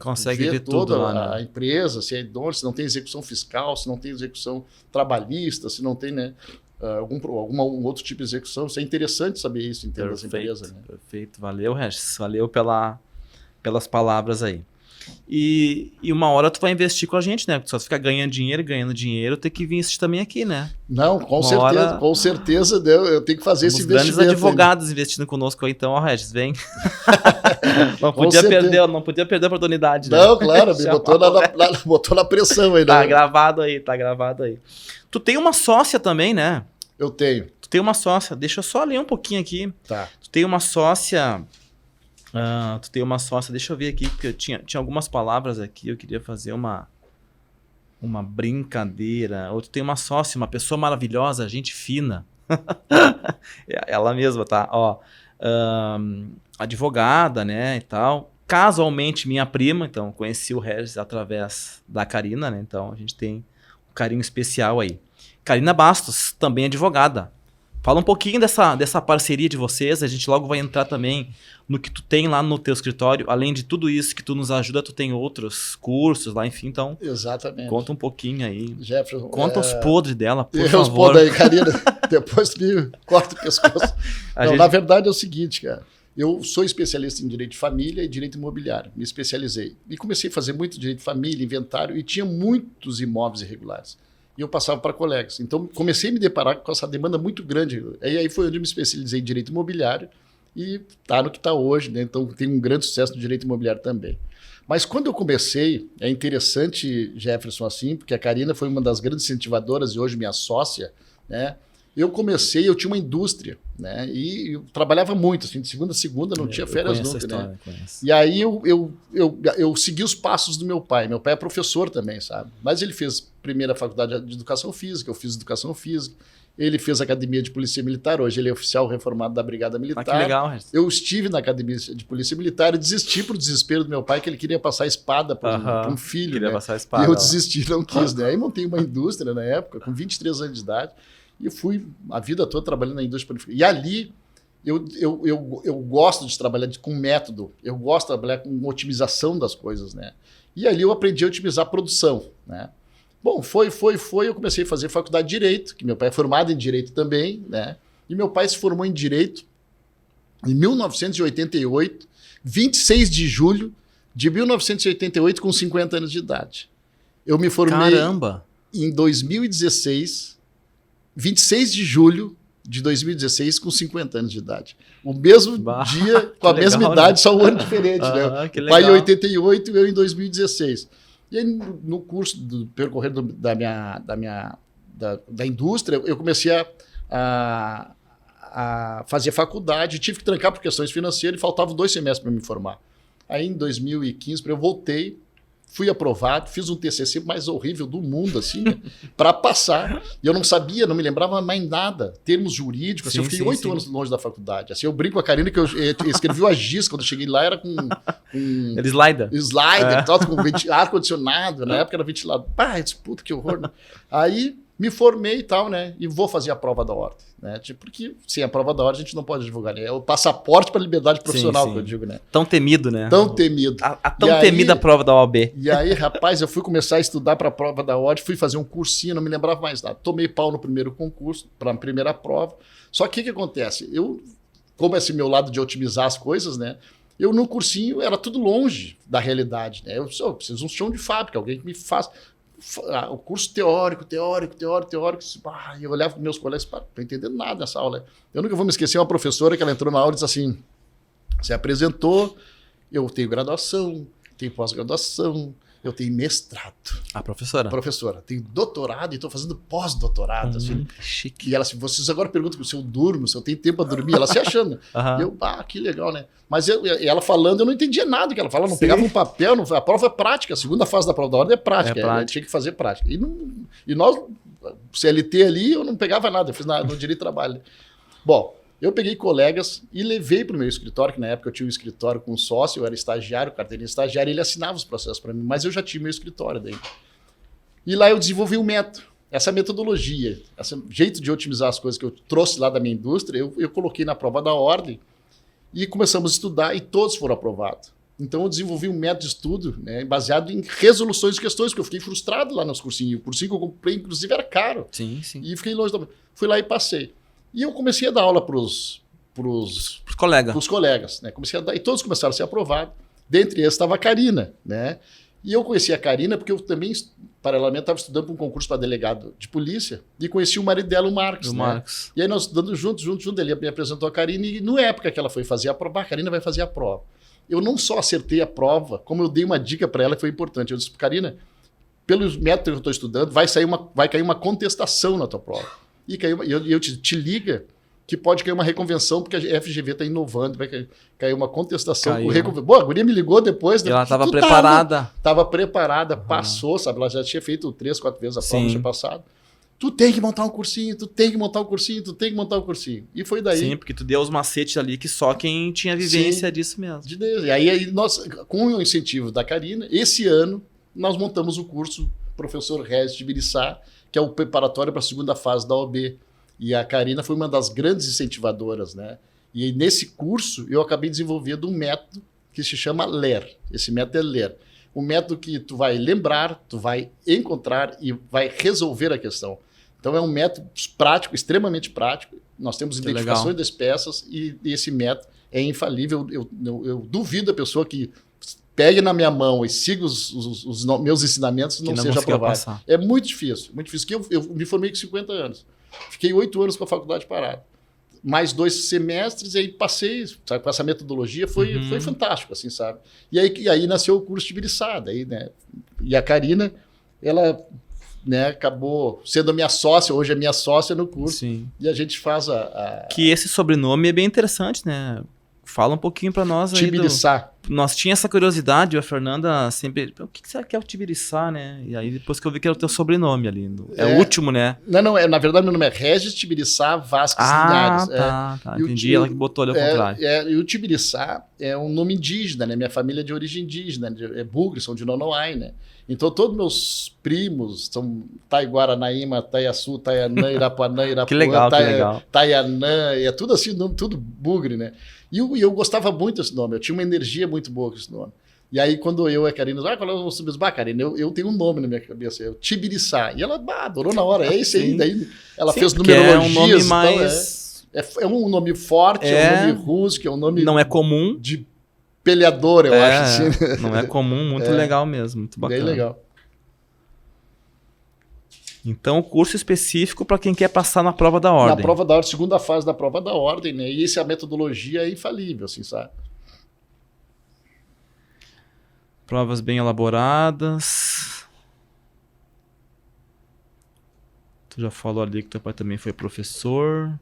consegue ver toda tudo lá, a empresa, se é idônea, se não tem execução fiscal, se não tem execução trabalhista, se não tem, né, algum outro tipo de execução. Isso é interessante saber isso em termos dessa empresa. Né? Perfeito. Valeu, Regis. Valeu pelas palavras aí. E uma hora tu vai investir com a gente, né? Só ficar ganhando dinheiro, tem que vir investir também aqui, né? Não, com certeza eu tenho que fazer esse investimento. Grandes advogados ainda investindo conosco aí, então, ó, Regis, vem. não podia perder a oportunidade, né? Não, claro, me botou na pressão aí. Tá gravado aí. Tu tem uma sócia também, né? Eu tenho. Tu tem uma sócia, deixa eu só ler um pouquinho aqui. Tá. Tu tem uma sócia, deixa eu ver aqui, porque eu tinha algumas palavras aqui, eu queria fazer uma brincadeira. Ou tu tem uma sócia, uma pessoa maravilhosa, gente fina. Ela mesma, tá? Ó, advogada, né, e tal. Casualmente, minha prima, então, conheci o Regis através da Karina, né? Então, a gente tem um carinho especial aí. Karina Bastos, também advogada. Fala um pouquinho dessa parceria de vocês, a gente logo vai entrar também no que tu tem lá no teu escritório. Além de tudo isso que tu nos ajuda, tu tem outros cursos lá, enfim, então... Exatamente. Conta um pouquinho aí. Jefferson, conta os podres dela, por favor. Os podres aí, Karina. Depois tu me corta o pescoço. Não, na verdade é o seguinte, cara. Eu sou especialista em direito de família e direito imobiliário. Me especializei. E comecei a fazer muito direito de família, inventário, e tinha muitos imóveis irregulares. E eu passava para colegas. Então, comecei a me deparar com essa demanda muito grande. E aí foi onde eu me especializei em direito imobiliário e está no que está hoje, né? Então, tem um grande sucesso no direito imobiliário também. Mas quando eu comecei, é interessante, Jefferson, assim, porque a Karina foi uma das grandes incentivadoras e hoje minha sócia, né? Eu tinha uma indústria, né? E eu trabalhava muito, assim, de segunda a segunda, não tinha férias nunca, história, né? E aí eu segui os passos do meu pai. Meu pai é professor também, sabe? Mas ele fez primeira faculdade de educação física, eu fiz educação física. Ele fez academia de polícia militar, hoje ele é oficial reformado da Brigada Militar. Que legal, Regis. Eu estive na academia de polícia militar e desisti pro desespero do meu pai, que ele queria passar a espada para um filho, queria né? passar a espada, e eu desisti, não quis, né? Aí montei uma indústria na época, com 23 anos de idade. E fui a vida toda trabalhando na indústria. E ali eu gosto de trabalhar com método, eu gosto de trabalhar com otimização das coisas, né? E ali eu aprendi a otimizar a produção, né? Bom, eu comecei a fazer faculdade de Direito, que meu pai é formado em Direito também, né? E meu pai se formou em Direito em 1988, 26 de julho de 1988, com 50 anos de idade. Eu me formei em 2016... 26 de julho de 2016, com 50 anos de idade. O mesmo dia, com a mesma idade, só um ano diferente. Né? O pai em 88 e eu em 2016. E aí, no curso do percorrer da indústria, eu comecei a fazer faculdade, tive que trancar por questões financeiras e faltavam 2 semestres para me formar. Aí, em 2015, eu voltei, fui aprovado, fiz um TCC mais horrível do mundo, assim, né, para passar. E eu não sabia, não me lembrava mais nada, termos jurídicos. Assim, eu fiquei 8 anos longe da faculdade. Assim, eu brinco com a Karina que eu escrevi o AGIS, quando eu cheguei lá era com slider, com ar-condicionado, na época era ventilado. Pá, eu disse, puta, que horror. Né? Aí me formei e tal, né? E vou fazer a prova da ordem. Né? Tipo, porque sem a prova da ordem a gente não pode divulgar, né? É o passaporte para a liberdade profissional, que eu digo, né? Tão temido, né? Tão temido. A tão temida prova da OAB. E aí, rapaz, eu fui começar a estudar para a prova da ordem, fui fazer um cursinho, não me lembrava mais nada. Tomei pau no primeiro concurso, para a primeira prova. Só que o que acontece? Como esse meu lado de otimizar as coisas, né? Eu no cursinho era tudo longe da realidade, né? Eu preciso de um chão de fábrica, alguém que me faça... O curso teórico. Eu olhava para meus colegas, não estou entendendo nada nessa aula. Eu nunca vou me esquecer uma professora que ela entrou na aula e disse assim: se apresentou, eu tenho graduação, tenho pós-graduação, eu tenho mestrado. A professora? Professora. Tenho doutorado e estou fazendo pós-doutorado. Assim. Chique. E ela assim, vocês agora perguntam se eu durmo, se eu tenho tempo para dormir. Ela se achando. E eu, que legal, né? Mas ela falando, eu não entendia nada que ela falava. Não pegava um papel, a prova é prática. A segunda fase da prova da ordem é prática. Eu tinha que fazer prática. E nós, CLT ali, eu não pegava nada. Eu fiz no direito de trabalho. Bom, Eu peguei colegas e levei para o meu escritório, que na época eu tinha um escritório com um sócio, eu era estagiário, carteirinha estagiário, e ele assinava os processos para mim, mas eu já tinha meu escritório daí. E lá eu desenvolvi um método, essa metodologia, esse jeito de otimizar as coisas que eu trouxe lá da minha indústria, eu coloquei na prova da ordem e começamos a estudar e todos foram aprovados. Então eu desenvolvi um método de estudo, né, baseado em resoluções de questões, porque eu fiquei frustrado lá nos cursinhos. O cursinho que eu comprei, inclusive, era caro. Sim, sim. E fiquei longe da... Fui lá e passei. E eu comecei a dar aula para os colegas. Né? Comecei a dar, e todos começaram a ser aprovados. Dentre eles estava a Karina. Né? E eu conheci a Karina porque eu também, paralelamente, estava estudando para um concurso para delegado de polícia e conheci o marido dela, o Marcos. O né? Marcos. E aí nós estudando juntos, ele me apresentou a Karina e na época que ela foi fazer a prova, a Karina vai fazer a prova. Eu não só acertei a prova, como eu dei uma dica para ela que foi importante. Eu disse, Karina, pelos métodos que eu estou estudando, vai cair uma contestação na tua prova. E eu te liga que pode cair uma reconvenção, porque a FGV está inovando, vai cair uma contestação. Boa, a guria me ligou depois. E ela estava preparada. Estava preparada, passou, sabe? Ela já tinha feito 3, 4 vezes a prova no ano passado. Tu tem que montar um cursinho, tu tem que montar um cursinho. E foi daí. Sim, porque tu deu os macetes ali que só quem tinha vivência disso mesmo. E aí nós, com o incentivo da Karina, esse ano nós montamos o curso Professor Regis de Ibiriçá, que é o preparatório para a segunda fase da OAB. E a Karina foi uma das grandes incentivadoras, né? E nesse curso eu acabei desenvolvendo um método que se chama LER. Esse método é LER. Um método que tu vai lembrar, tu vai encontrar e vai resolver a questão. Então é um método prático, extremamente prático. Nós temos identificações das peças e esse método é infalível. Eu duvido a pessoa que pegue na minha mão e siga os meus ensinamentos não seja aprovado. É muito difícil, porque eu me formei com 50 anos. Fiquei 8 anos com a faculdade parada. Mais 2 semestres, e aí passei, sabe, com essa metodologia, foi fantástico, assim, sabe? E aí nasceu o curso de Ibiriçá, daí, né? E a Karina, ela, né, acabou sendo a minha sócia, hoje é minha sócia no curso. Sim. E a gente faz Que esse sobrenome é bem interessante, né? Fala um pouquinho para nós aí. Tibiriçá. Nós tinha essa curiosidade, a Fernanda sempre... O que será que é o Tibiriçá, né? E aí depois que eu vi que era o teu sobrenome ali. É o último, né? Não, na verdade meu nome é Regis Tibiriçá Vasques Linhares. Tá. Entendi. Ela que botou ali ao contrário. E o Tibiriçá é um nome indígena, né? Minha família é de origem indígena, é bugre, são de Nonoai, né? Então todos meus primos são Taiguaranaíma, Taiaçu, Taianã, Irapuanã, Irapuã, que legal. Taianã, é tudo assim, tudo bugre, né? E eu gostava muito desse nome, eu tinha uma energia muito boa com esse nome. E aí, quando eu e a Karina, qual é o nosso mesmo? Karina, eu tenho um nome na minha cabeça, é o Tibiriçá. E ela adorou na hora, é isso aí. Daí ela fez numerologias. É um nome mais... É um nome forte, é um nome rústico, é um nome... Não é comum. De peleador, eu acho. Assim. Não é comum, muito legal mesmo, muito bacana. Bem legal. Então, o curso específico para quem quer passar na prova da ordem. Na prova da ordem, segunda fase da prova da ordem, né? E essa metodologia é infalível, assim, sabe? Provas bem elaboradas. Tu já falou ali que teu pai também foi professor.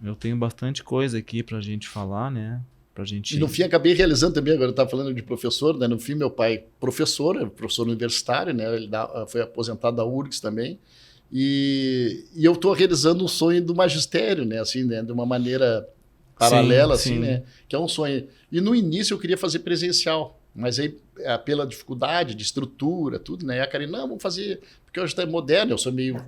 Eu tenho bastante coisa aqui pra gente falar, né? E no fim acabei realizando também, agora eu estava falando de professor, né? No fim meu pai professor universitário, né? Ele foi aposentado da URGS também, e eu estou realizando um sonho do magistério, né? Assim, né? De uma maneira paralela, assim, né? Que é um sonho. E no início eu queria fazer presencial, mas aí pela dificuldade de estrutura, tudo, né? E a Karina, não, vamos fazer, porque hoje está moderno, eu sou meio...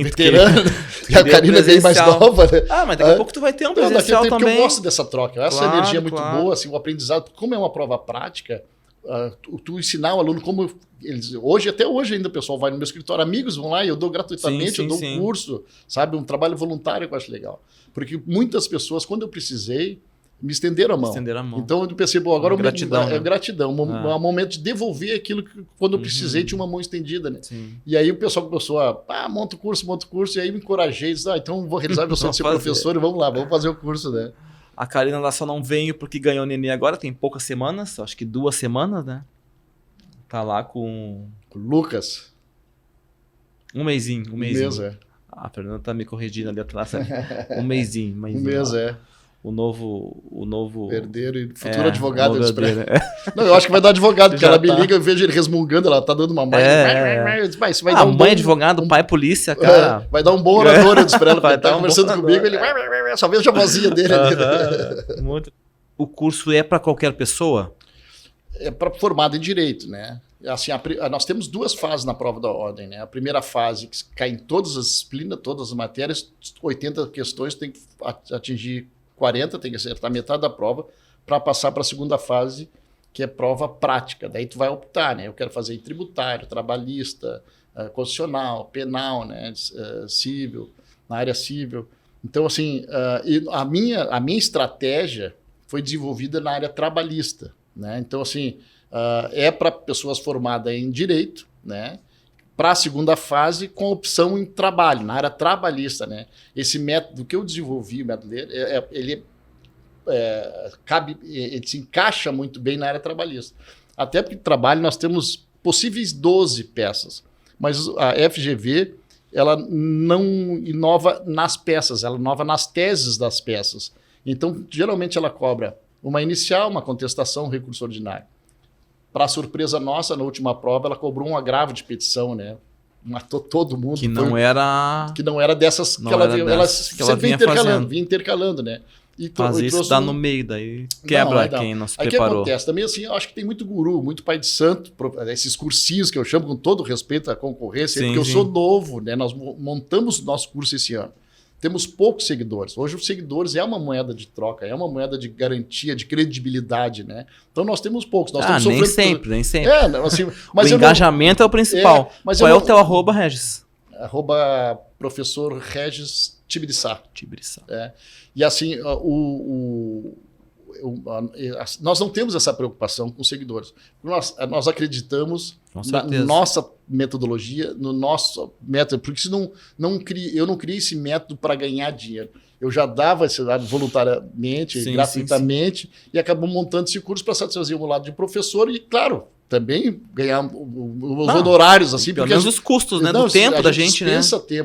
veterano, e a Karina é bem mais nova, né? Mas daqui a pouco tu vai ter um presencial também. Porque eu gosto dessa troca, essa energia é muito boa, assim, o aprendizado, como é uma prova prática, tu ensinar o aluno como eles... Até hoje ainda o pessoal vai no meu escritório, amigos vão lá e eu dou gratuitamente, eu dou um curso, sabe? Um trabalho voluntário que eu acho legal. Porque muitas pessoas, quando eu precisei, me estenderam a mão. Então eu pensei, agora é gratidão, um momento de devolver aquilo que quando eu precisei tinha uma mão estendida, né? E aí o pessoal começou monta o curso, e aí me encorajei, disse, então vou realizar meu sonho de ser professor e vamos lá, vamos fazer o curso, né? A Karina lá só não veio porque ganhou o neném agora, tem poucas semanas, acho que 2 semanas, né? Tá lá com o Lucas. Um mêsinho. Um mês, A Fernanda tá me corrigindo ali atrás. Um mêsinho. Um mês, o novo herdeiro e futuro advogado. Novo herdeiro, Não, eu acho que vai dar advogado, porque ela me liga, eu vejo ele resmungando, ela tá dando uma mãe. Isso vai dar mãe advogado, pai polícia, cara. Vai dar um bom orador, eu disse pra ela, vai estar conversando comigo, ele só vejo a vozinha dele ali. Muito. O curso é para qualquer pessoa? É para formado em direito, né? Assim, nós temos 2 fases na prova da ordem, né? A primeira fase, que cai em todas as disciplinas, todas as matérias, 80 questões, tem que atingir 40, tem que acertar metade da prova para passar para a segunda fase, que é prova prática. Daí tu vai optar, né? Eu quero fazer em tributário, trabalhista, constitucional, penal, né? Civil, na área civil. Então, assim, a minha estratégia foi desenvolvida na área trabalhista, né? Então, assim, é para pessoas formadas em direito, né? Para a segunda fase, com opção em trabalho, na área trabalhista, né? Esse método que eu desenvolvi, o método dele, ele se encaixa muito bem na área trabalhista. Até porque trabalho nós temos possíveis 12 peças, mas a FGV ela não inova nas peças, ela inova nas teses das peças. Então, geralmente ela cobra uma inicial, uma contestação, um recurso ordinário. Para surpresa nossa, na última prova, ela cobrou um agravo de petição, né? Matou todo mundo. Que não era dessas que ela sempre vinha intercalando, né? Mas isso dá no meio, daí quebra quem não se preparou. Aí que acontece? Também, assim, eu acho que tem muito guru, muito pai de santo, esses cursinhos que eu chamo com todo respeito à concorrência, porque eu sou novo, né? Nós montamos o nosso curso esse ano. Temos poucos seguidores. Hoje os seguidores é uma moeda de troca, é uma moeda de garantia, de credibilidade, né? Então nós temos poucos. Nós estamos nem sempre. Assim, mas o engajamento é o principal. Qual é o teu @, Regis? @professor Regis Tibiriçá. É. E assim, nós não temos essa preocupação com os seguidores. Nós acreditamos na nossa metodologia, no nosso método, porque eu não criei esse método para ganhar dinheiro. Eu já dava esse lado voluntariamente, gratuitamente, e acabou montando esse curso para satisfazer o lado de professor e, claro, também ganhar os honorários, assim. Pelo menos os custos, né? Do tempo da gente, né?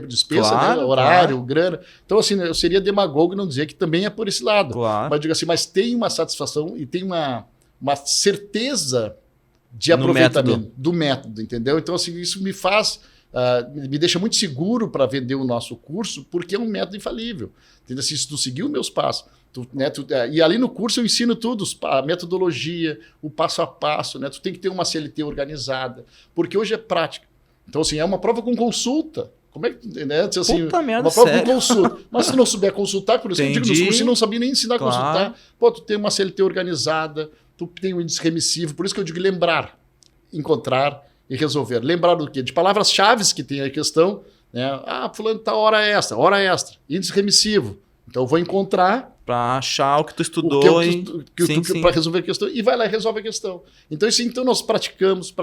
Dispensa horário, grana. Então, assim, eu seria demagogo não dizer que também é por esse lado. Claro. Mas digo assim, mas tem uma satisfação e tem uma certeza de aproveitamento do método, entendeu? Então, assim, isso me faz... me deixa muito seguro para vender o nosso curso, porque é um método infalível. Entendeu? Se tu seguir os meus passos... e ali no curso eu ensino tudo, a metodologia, o passo a passo, né? Tu tem que ter uma CLT organizada, porque hoje é prática. Então, assim, é uma prova com consulta. Como é que, né? Assim, uma prova com consulta. Mas se tu não souber consultar, por isso que eu digo, nos cursos eu não sabia nem ensinar a consultar. Pô, tu tem uma CLT organizada, tu tem um índice remissivo, por isso que eu digo lembrar, encontrar e resolver. Lembrar do quê? De palavras-chave que tem a questão, né? Fulano tá hora extra, índice remissivo. Então eu vou encontrar para achar o que tu estudou para resolver a questão e vai lá e resolve a questão. Então nós praticamos,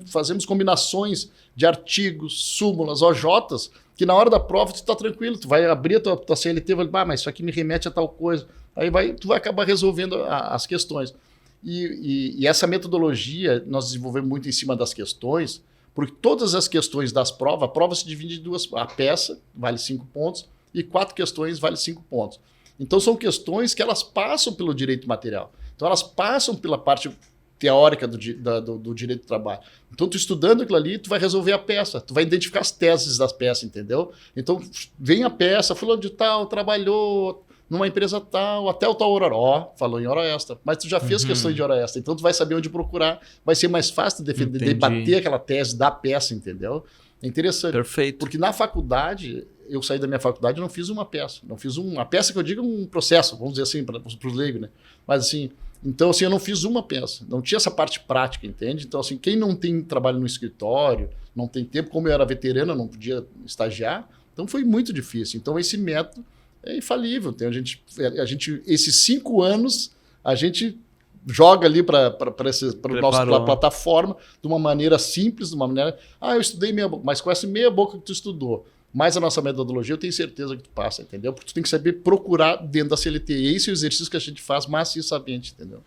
fazemos combinações de artigos, súmulas, OJs, que na hora da prova tu está tranquilo, tu vai abrir a tua CLT e vai mas isso aqui me remete a tal coisa. Aí tu vai acabar resolvendo as questões. E essa metodologia nós desenvolvemos muito em cima das questões, porque todas as questões das provas, a prova se divide em 2, a peça vale 5 pontos e 4 questões vale 5 pontos. Então são questões que elas passam pelo direito material. Então elas passam pela parte teórica do direito do trabalho. Então tu estudando aquilo ali, tu vai resolver a peça, tu vai identificar as teses das peças, entendeu? Então vem a peça, fulano de tal, trabalhou numa empresa tal, até o tal horário, falou em hora extra, mas tu já fez questões de hora extra, então tu vai saber onde procurar, vai ser mais fácil debater aquela tese da peça, entendeu? É interessante. Perfeito. Porque na faculdade, eu saí da minha faculdade e não fiz uma peça. Não fiz uma peça que eu digo um processo, vamos dizer assim, para os leigos, né? Mas assim, então assim, eu não fiz uma peça. Não tinha essa parte prática, entende? Então assim, quem não tem trabalho no escritório, não tem tempo, como eu era veterano, eu não podia estagiar, então foi muito difícil. Então esse método é infalível. Então, a gente esses 5 anos, a gente joga ali para a nossa plataforma de uma maneira simples, de uma maneira... eu estudei meia boca, mas com essa meia boca que tu estudou, mais a nossa metodologia, eu tenho certeza que tu passa, entendeu? Porque tu tem que saber procurar dentro da CLT. E esse é o exercício que a gente faz maciçamente, entendeu?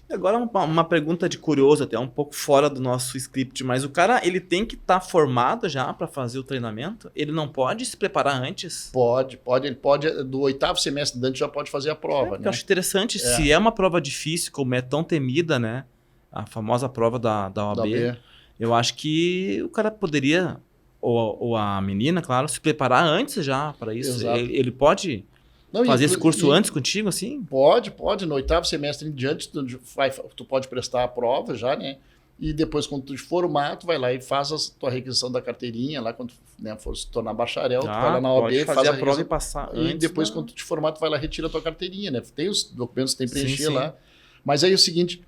Agora uma pergunta de curioso, até um pouco fora do nosso script, mas o cara ele tem que estar formado já para fazer o treinamento? Ele não pode se preparar antes? Pode, ele pode, do 8º semestre de antes já pode fazer a prova, né? Eu acho interessante, se é uma prova difícil, como é tão temida, né? A famosa prova da OAB, eu acho que o cara poderia, ou a menina, claro, se preparar antes já para isso. Ele pode... fazer esse curso antes contigo, assim? Pode. No 8º semestre em diante, tu pode prestar a prova já, né? E depois, quando tu te formar, tu vai lá e faz a tua requisição da carteirinha, lá quando for se tornar bacharel, tu vai lá na OAB, faz a prova e passar e antes, depois, quando tu te formar, tu vai lá e retira a tua carteirinha, né? Tem os documentos que tem que preencher lá. Mas aí é o seguinte,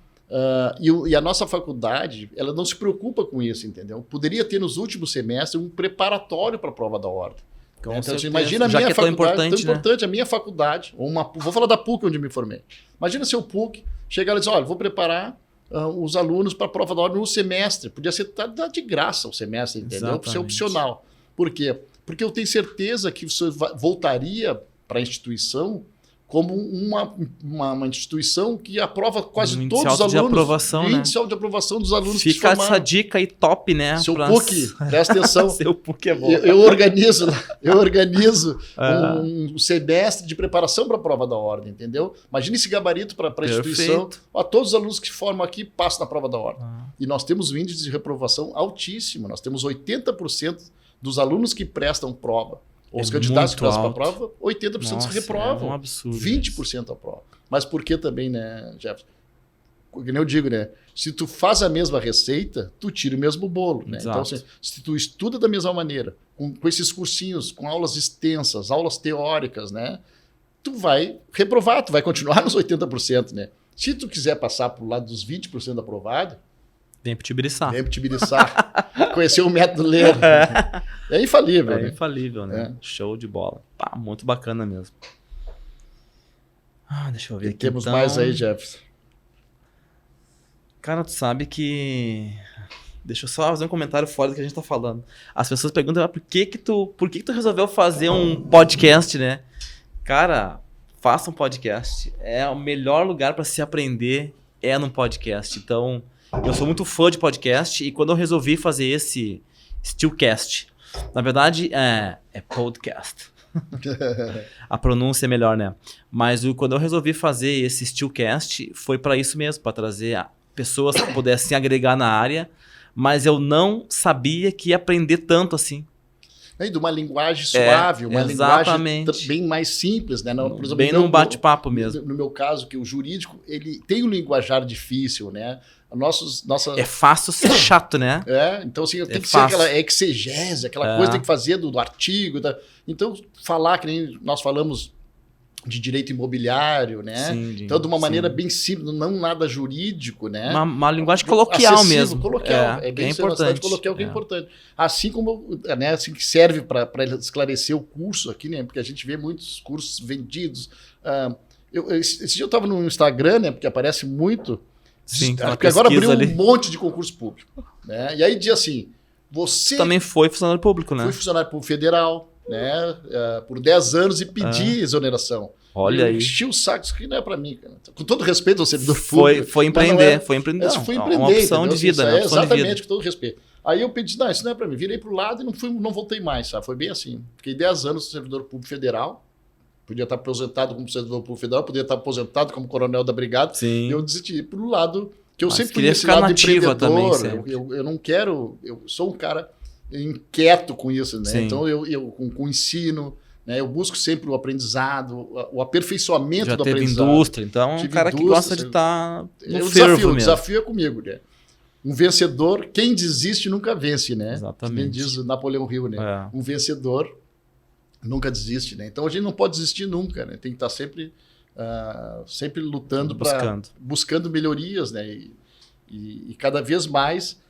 e a nossa faculdade, ela não se preocupa com isso, entendeu? Poderia ter nos últimos semestres um preparatório para a prova da ordem. Então, imagina a minha faculdade, tão importante, a minha faculdade, vou falar da PUC, onde eu me formei. Imagina se o PUC chegar e dizer, olha, vou preparar os alunos para a prova da ordem no semestre. Podia ser de graça o semestre, entendeu? Para ser opcional. Por quê? Porque eu tenho certeza que você voltaria para a instituição como uma instituição que aprova quase todos os alunos. De aprovação, índice de aprovação dos alunos que se formaram. Fica essa dica aí top, né? Seu PUC, presta atenção. Seu PUC é bom. Eu organizo um semestre de preparação para a prova da ordem, entendeu? Imagina esse gabarito para a instituição. Todos os alunos que se formam aqui passam na prova da ordem. E nós temos um índice de reprovação altíssimo. Nós temos 80% dos alunos que prestam prova. Os candidatos que prestam para a prova, 80% se reprovam. É um absurdo. 20% aprova. Mas por que também, né, Jefferson? Que nem eu digo, né? Se tu faz a mesma receita, tu tira o mesmo bolo, né? Então, se tu estuda da mesma maneira, com esses cursinhos, com aulas extensas, aulas teóricas, né? Tu vai reprovar, tu vai continuar nos 80%, né? Se tu quiser passar para o lado dos 20% aprovado, vem pro Tibiriçá. Conhecer o método Lehrer. É infalível, né? É infalível, né? Show de bola. Muito bacana mesmo. Deixa eu ver aqui. Temos mais aí, Jefferson. Cara, tu sabe que... Deixa eu só fazer um comentário fora do que a gente tá falando. As pessoas perguntam por que tu resolveu fazer um podcast, né? Cara, faça um podcast. É o melhor lugar para se aprender num podcast. Então... eu sou muito fã de podcast e quando eu resolvi fazer esse Steelcast, na verdade é podcast. A pronúncia é melhor, né? Mas quando eu resolvi fazer esse Steelcast, foi para isso mesmo, para trazer pessoas que pudessem agregar na área, mas eu não sabia que ia aprender tanto assim. E de uma linguagem suave, uma linguagem bem mais simples, né? Por exemplo, bem num bate-papo mesmo. No meu caso, que o jurídico, ele tem um linguajar difícil, né? É fácil ser chato, né? Então assim, tem que ser aquela exegese, aquela coisa que tem que fazer do artigo. Então, falar que nem nós falamos de direito imobiliário, né? Então, de uma maneira bem simples, não nada jurídico, né? Uma linguagem coloquial mesmo. Coloquial. É bem importante. Coloquial que é importante. Assim como, né, assim que serve para esclarecer o curso aqui, né? Porque a gente vê muitos cursos vendidos. Esse dia eu estava no Instagram, né? Porque aparece muito. Porque agora abriu um monte de concurso público, né? E aí diz assim, você... também foi funcionário público, né? Fui funcionário público federal, né? Por 10 anos e pedi exoneração. Olha aí. Enchi o saco, isso aqui não é para mim, cara. Com todo respeito ao servidor público. Foi empreender, foi empreender. Uma opção de vida, né? Exatamente, com todo respeito. Aí eu pedi, não, isso não é para mim. Virei para o lado e não voltei mais, sabe? Foi bem assim. Fiquei 10 anos no servidor público federal. Podia estar aposentado como servidor público federal, podia estar aposentado como coronel da brigada. Sim. E eu decidi para o lado que eu sempre fui esse lado empreendedor. Também, eu não quero... Eu sou um cara inquieto com isso, né? Sim. Então, eu com o ensino, né? Eu busco sempre o aprendizado, o aperfeiçoamento do aprendizado. Já teve indústria, então um cara que gosta de estar o desafio é comigo, né? Um vencedor, quem desiste nunca vence, né? Exatamente. Como diz o Napoleão Hill, né? Um vencedor nunca desiste, né? Então a gente não pode desistir nunca, né? Tem que estar sempre lutando, buscando melhorias, né? E cada vez mais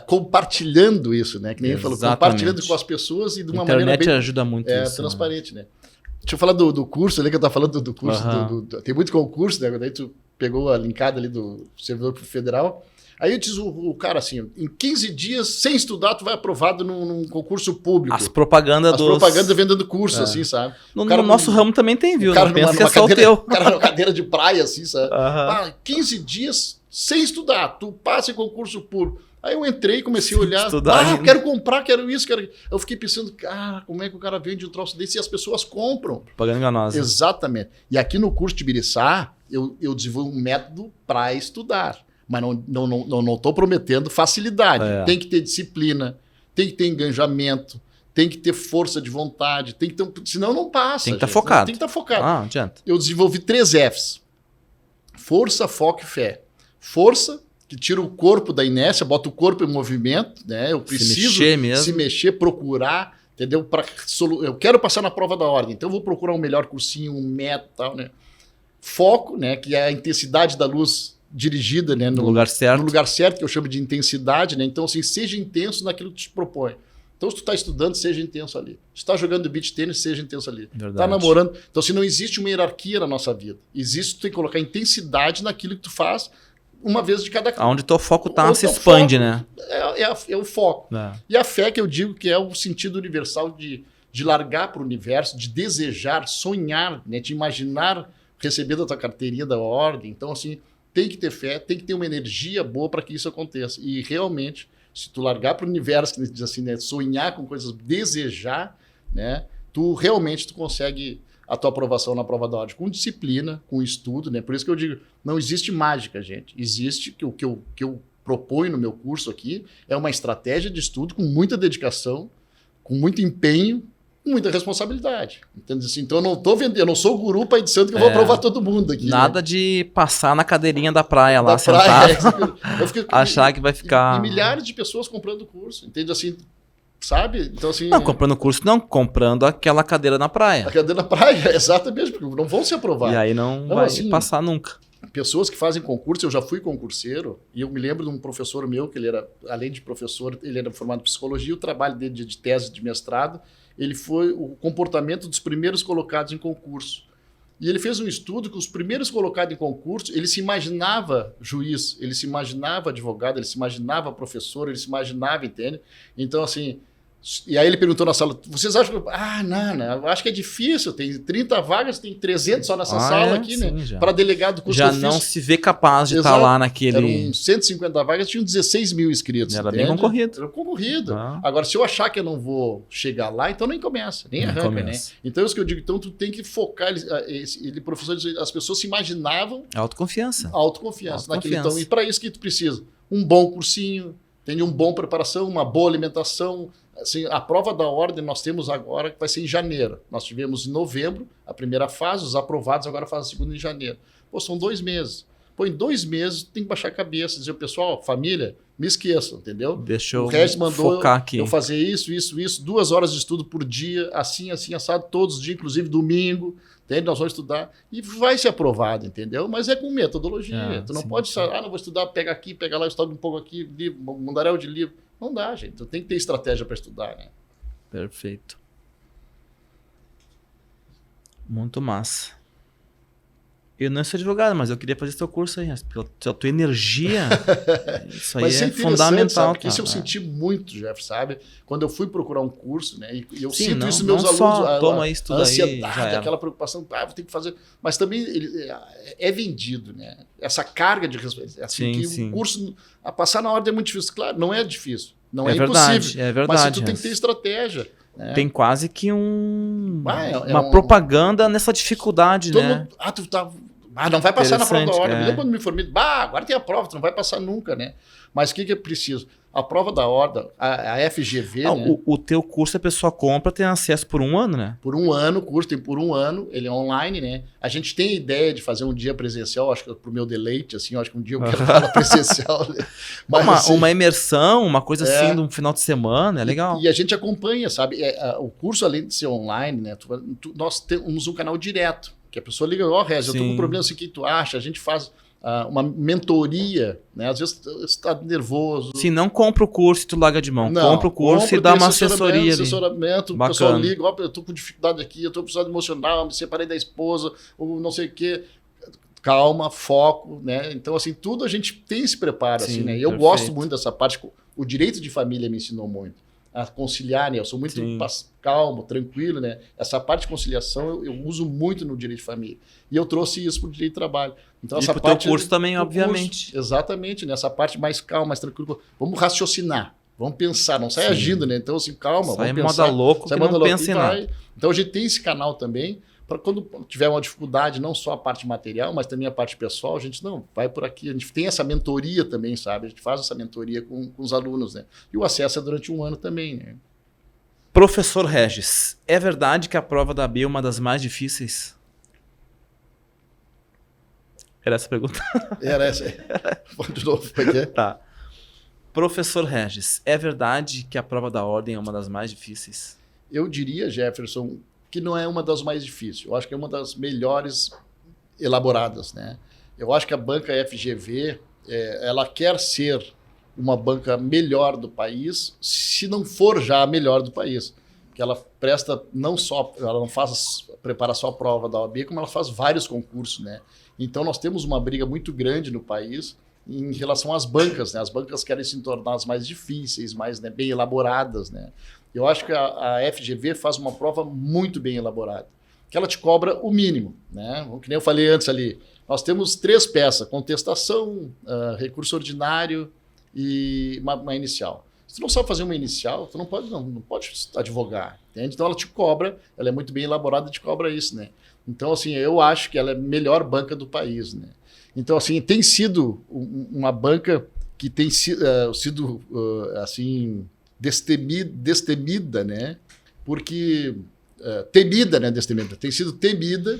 compartilhando isso, né? Que nem ele falou, compartilhando com as pessoas e de uma maneira bem ajuda muito isso, transparente, né? Deixa eu falar do curso ali, que eu estava falando do curso. Tem muito concurso, né? Daí tu pegou a linkada ali do servidor federal. Aí diz o cara assim, em 15 dias, sem estudar, tu vai aprovado num concurso público. As propagandas vendendo curso, assim, sabe? No nosso ramo também tem, viu? Não pensa que é só o teu. O cara numa cadeira de praia, assim, sabe? 15 dias sem estudar, tu passa em concurso público. Aí eu entrei e comecei a olhar, quero comprar, quero isso, quero... Eu fiquei pensando, cara, como é que o cara vende um troço desse e as pessoas compram? Propaganda enganosa. Exatamente. E aqui no curso de Ibiriçá, eu desenvolvi um método para estudar. Mas não estou prometendo facilidade. Tem que ter disciplina, tem que ter engajamento, tem que ter força de vontade, tem que ter, senão não passa. Tem que estar focado. Tem que estar focado. Não adianta. Eu desenvolvi 3 Fs. Força, foco e fé. Força, que tira o corpo da inércia, bota o corpo em movimento, né? Eu preciso se mexer, procurar, entendeu? Eu quero passar na prova da ordem, então eu vou procurar um melhor cursinho, um método e tal, né? Foco, né? Que é a intensidade da luz dirigida, né, no lugar certo. No lugar certo, que eu chamo de intensidade, né? Então, assim, seja intenso naquilo que tu te propõe. Então, se tu está estudando, seja intenso ali. Se tu está jogando beach tênis, seja intenso ali. Está namorando. Então, assim, não existe uma hierarquia na nossa vida. Existe, tu tem que colocar intensidade naquilo que tu faz, uma vez de cada coisa. Onde teu foco tá, se expande, né? É o foco. E a fé, que eu digo que é o sentido universal de largar para o universo, de desejar, sonhar, né? De imaginar receber da tua carteirinha da ordem. Então, assim, tem que ter fé, tem que ter uma energia boa para que isso aconteça. E realmente, se tu largar para o universo, que diz assim, né, sonhar com coisas, desejar, né, tu consegue a tua aprovação na prova da ordem com disciplina, com estudo, né? Por isso que eu digo, não existe mágica, gente. Existe o que eu proponho no meu curso aqui é uma estratégia de estudo com muita dedicação, com muito empenho, com muita responsabilidade. Entende? Assim, então eu não estou vendendo, eu não sou o guru pai de santo que eu vou aprovar todo mundo aqui. Nada, né? De passar na cadeirinha da praia lá, sentado. Achar que vai ficar... E milhares de pessoas comprando o curso, entende? Assim, sabe? Então, assim, não, comprando o curso não, comprando aquela cadeira na praia. A cadeira na praia, exatamente, porque não vão se aprovar. E aí não vai assim, passar nunca. Pessoas que fazem concurso, eu já fui concurseiro, e eu me lembro de um professor meu, que ele era, além de professor, ele era formado em psicologia, o trabalho dele de tese de mestrado, ele foi o comportamento dos primeiros colocados em concurso. E ele fez um estudo que os primeiros colocados em concurso, ele se imaginava juiz, ele se imaginava advogado, ele se imaginava professor, ele se imaginava, entende? Então, assim... E aí ele perguntou na sala, vocês acham que... não, eu acho que é difícil, tem 30 vagas, tem 300 só nessa sala aqui, sim, né? Para delegado do curso já não se vê capaz de estar lá naquele... Eram 150 vagas, tinham 16 mil inscritos. Era bem concorrido. Era concorrido. Agora, se eu achar que eu não vou chegar lá, então nem começa, nem arranca, né? Então é isso que eu digo, então tu tem que focar, ele professor diz, as pessoas se imaginavam... Autoconfiança naquele. Então, e para isso que tu precisa? Um bom cursinho, tem uma boa preparação, uma boa alimentação. Assim, a prova da ordem nós temos agora, que vai ser em janeiro. Nós tivemos em novembro a primeira fase, os aprovados agora fazem a segunda em janeiro. Pô, são 2 meses. Pô, em 2 meses tem que baixar a cabeça, dizer, pessoal, família, me esqueçam, entendeu? Deixa eu focar aqui. Eu fazer isso, 2 horas de estudo por dia, assim, assado, todos os dias, inclusive domingo, entende? Nós vamos estudar e vai ser aprovado, entendeu? Mas é com metodologia. Tu não pode, não vou estudar, pega aqui, pega lá, estudo um pouco aqui, livro, mundaréu de livro. Não dá, gente. Tu tem que ter estratégia para estudar, né? Perfeito. Muito massa. Eu não sou advogado, mas eu queria fazer seu curso aí. Pela tua energia, isso aí é fundamental. Sabe? Porque isso eu senti muito, Jeff, sabe? Quando eu fui procurar um curso, né? E eu sinto isso nos meus alunos. Toma isso tudo a ansiedade, aquela preocupação, vou ter que fazer. Mas também é vendido, né? Essa carga de responsabilidade. Assim, o curso, a passar na ordem é muito difícil. Claro, não é difícil. Não é impossível. É verdade. Mas tu tem que ter estratégia. Né? Tem quase que uma propaganda nessa dificuldade, né? Tu tá... não vai passar na prova da ordem. Me lembro quando me formei, agora tem a prova, tu não vai passar nunca, né? Mas o que é preciso? A prova da ordem, a FGV... né? O teu curso a pessoa compra, tem acesso por 1 ano, né? Por 1 ano, o curso tem por 1 ano, ele é online, né? A gente tem a ideia de fazer um dia presencial, acho que pro meu deleite, assim, acho que um dia eu quero falar presencial. Né? Mas, uma imersão, uma coisa assim, de um final de semana, é legal. E a gente acompanha, sabe? O curso, além de ser online, né? Nós temos um canal direto, que a pessoa liga, Rez, eu tô com um problema assim, o que tu acha? A gente faz... uma mentoria, né? Às vezes você está nervoso. Se não compra o curso e tu larga de mão, compra o curso e dá uma assessoria. Assessoramento, o pessoal liga, eu estou com dificuldade aqui, eu estou precisando emocional, me separei da esposa, ou não sei o quê. calma, foco, né? Então, assim, tudo a gente tem esse preparo, assim, né? Eu gosto muito dessa parte, o direito de família me ensinou muito a conciliar, né? Eu sou muito calmo, tranquilo, né? Essa parte de conciliação eu uso muito no direito de família. E eu trouxe isso para o direito de trabalho. Então, e essa para o parte teu curso também, obviamente. Curso, exatamente, nessa parte mais calma, mais tranquila. Vamos raciocinar, vamos pensar, não sai agindo, né? Então, assim, calma, sai vamos pensar. Moda louco, sai que não pensa em nada. Então, a gente tem esse canal também, para quando tiver uma dificuldade, não só a parte material, mas também a parte pessoal, a gente não, vai por aqui. A gente tem essa mentoria também, sabe? A gente faz essa mentoria com os alunos, né? E o acesso é durante um ano também, né? Professor Regis, é verdade que a prova da AB é uma das mais difíceis? Era essa a pergunta? Era essa. De novo, porque... Tá. Professor Regis, é verdade que a prova da ordem é uma das mais difíceis? Eu diria, Jefferson, que não é uma das mais difíceis. Eu acho que é uma das melhores elaboradas, né? Eu acho que a banca FGV, ela quer ser uma banca melhor do país, se não for já a melhor do país. Que ela presta não só, ela não prepara só a prova da OAB, como ela faz vários concursos, né? Então nós temos uma briga muito grande no país em relação às bancas, né? As bancas querem se tornar as mais difíceis, mais, né, bem elaboradas, né? Eu acho que a FGV faz uma prova muito bem elaborada, que ela te cobra o mínimo, né? Que nem eu falei antes ali, nós temos 3 peças, contestação, recurso ordinário e uma inicial. Se tu não sabe fazer uma inicial, tu não pode advogar, entende? Então ela te cobra, ela é muito bem elaborada e te cobra isso, né? Então, assim, eu acho que ela é a melhor banca do país, né? Então, assim, tem sido uma banca que tem sido assim, destemida, né? Porque temida, né? Destemida. Tem sido temida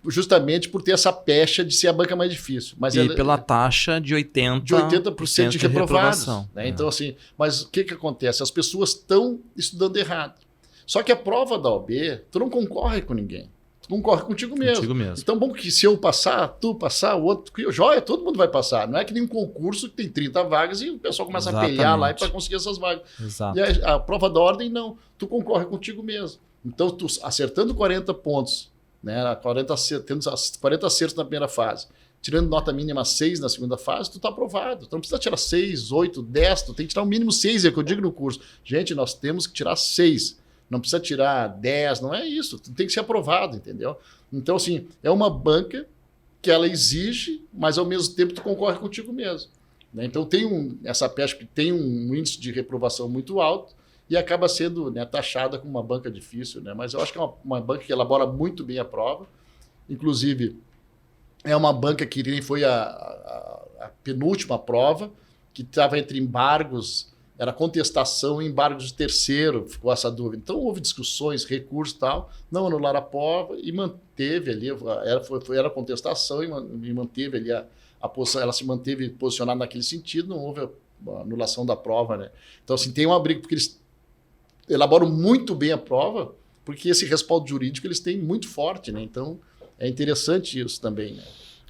justamente por ter essa pecha de ser a banca mais difícil. Mas e pela taxa de 80% de reprovados. Né? Então, assim, mas o que acontece? As pessoas estão estudando errado. Só que a prova da OAB, tu não concorre com ninguém. Tu concorre contigo mesmo. Então, bom que se eu passar, tu passar, o outro, joia, todo mundo vai passar. Não é que nem um concurso que tem 30 vagas e o pessoal começa a pelear lá para conseguir essas vagas. Exato. E a prova da ordem, não. Tu concorre contigo mesmo. Então, tu acertando 40 pontos, né, tendo 40 acertos na primeira fase, tirando nota mínima 6 na segunda fase, tu tá aprovado. Tu não precisa tirar 6, 8, 10, tu tem que tirar o mínimo 6, é o que eu digo no curso. Gente, nós temos que tirar 6. Não precisa tirar 10, não é isso. Tu tem que ser aprovado, entendeu? Então, assim, é uma banca que ela exige, mas ao mesmo tempo tu concorre contigo mesmo. Né? Então, tem essa peça que tem um índice de reprovação muito alto e acaba sendo, né, taxada como uma banca difícil. Né? Mas eu acho que é uma banca que elabora muito bem a prova. Inclusive, é uma banca que nem foi a penúltima prova, que estava entre embargos. Era contestação e embargo de terceiro, ficou essa dúvida. Então, houve discussões, recursos e tal, não anularam a prova e manteve ali, era contestação e manteve ali a posição, ela se manteve posicionada naquele sentido, não houve a anulação da prova, né? Então, assim, tem uma briga, porque eles elaboram muito bem a prova, porque esse respaldo jurídico eles têm muito forte, né? Então, é interessante isso também, né?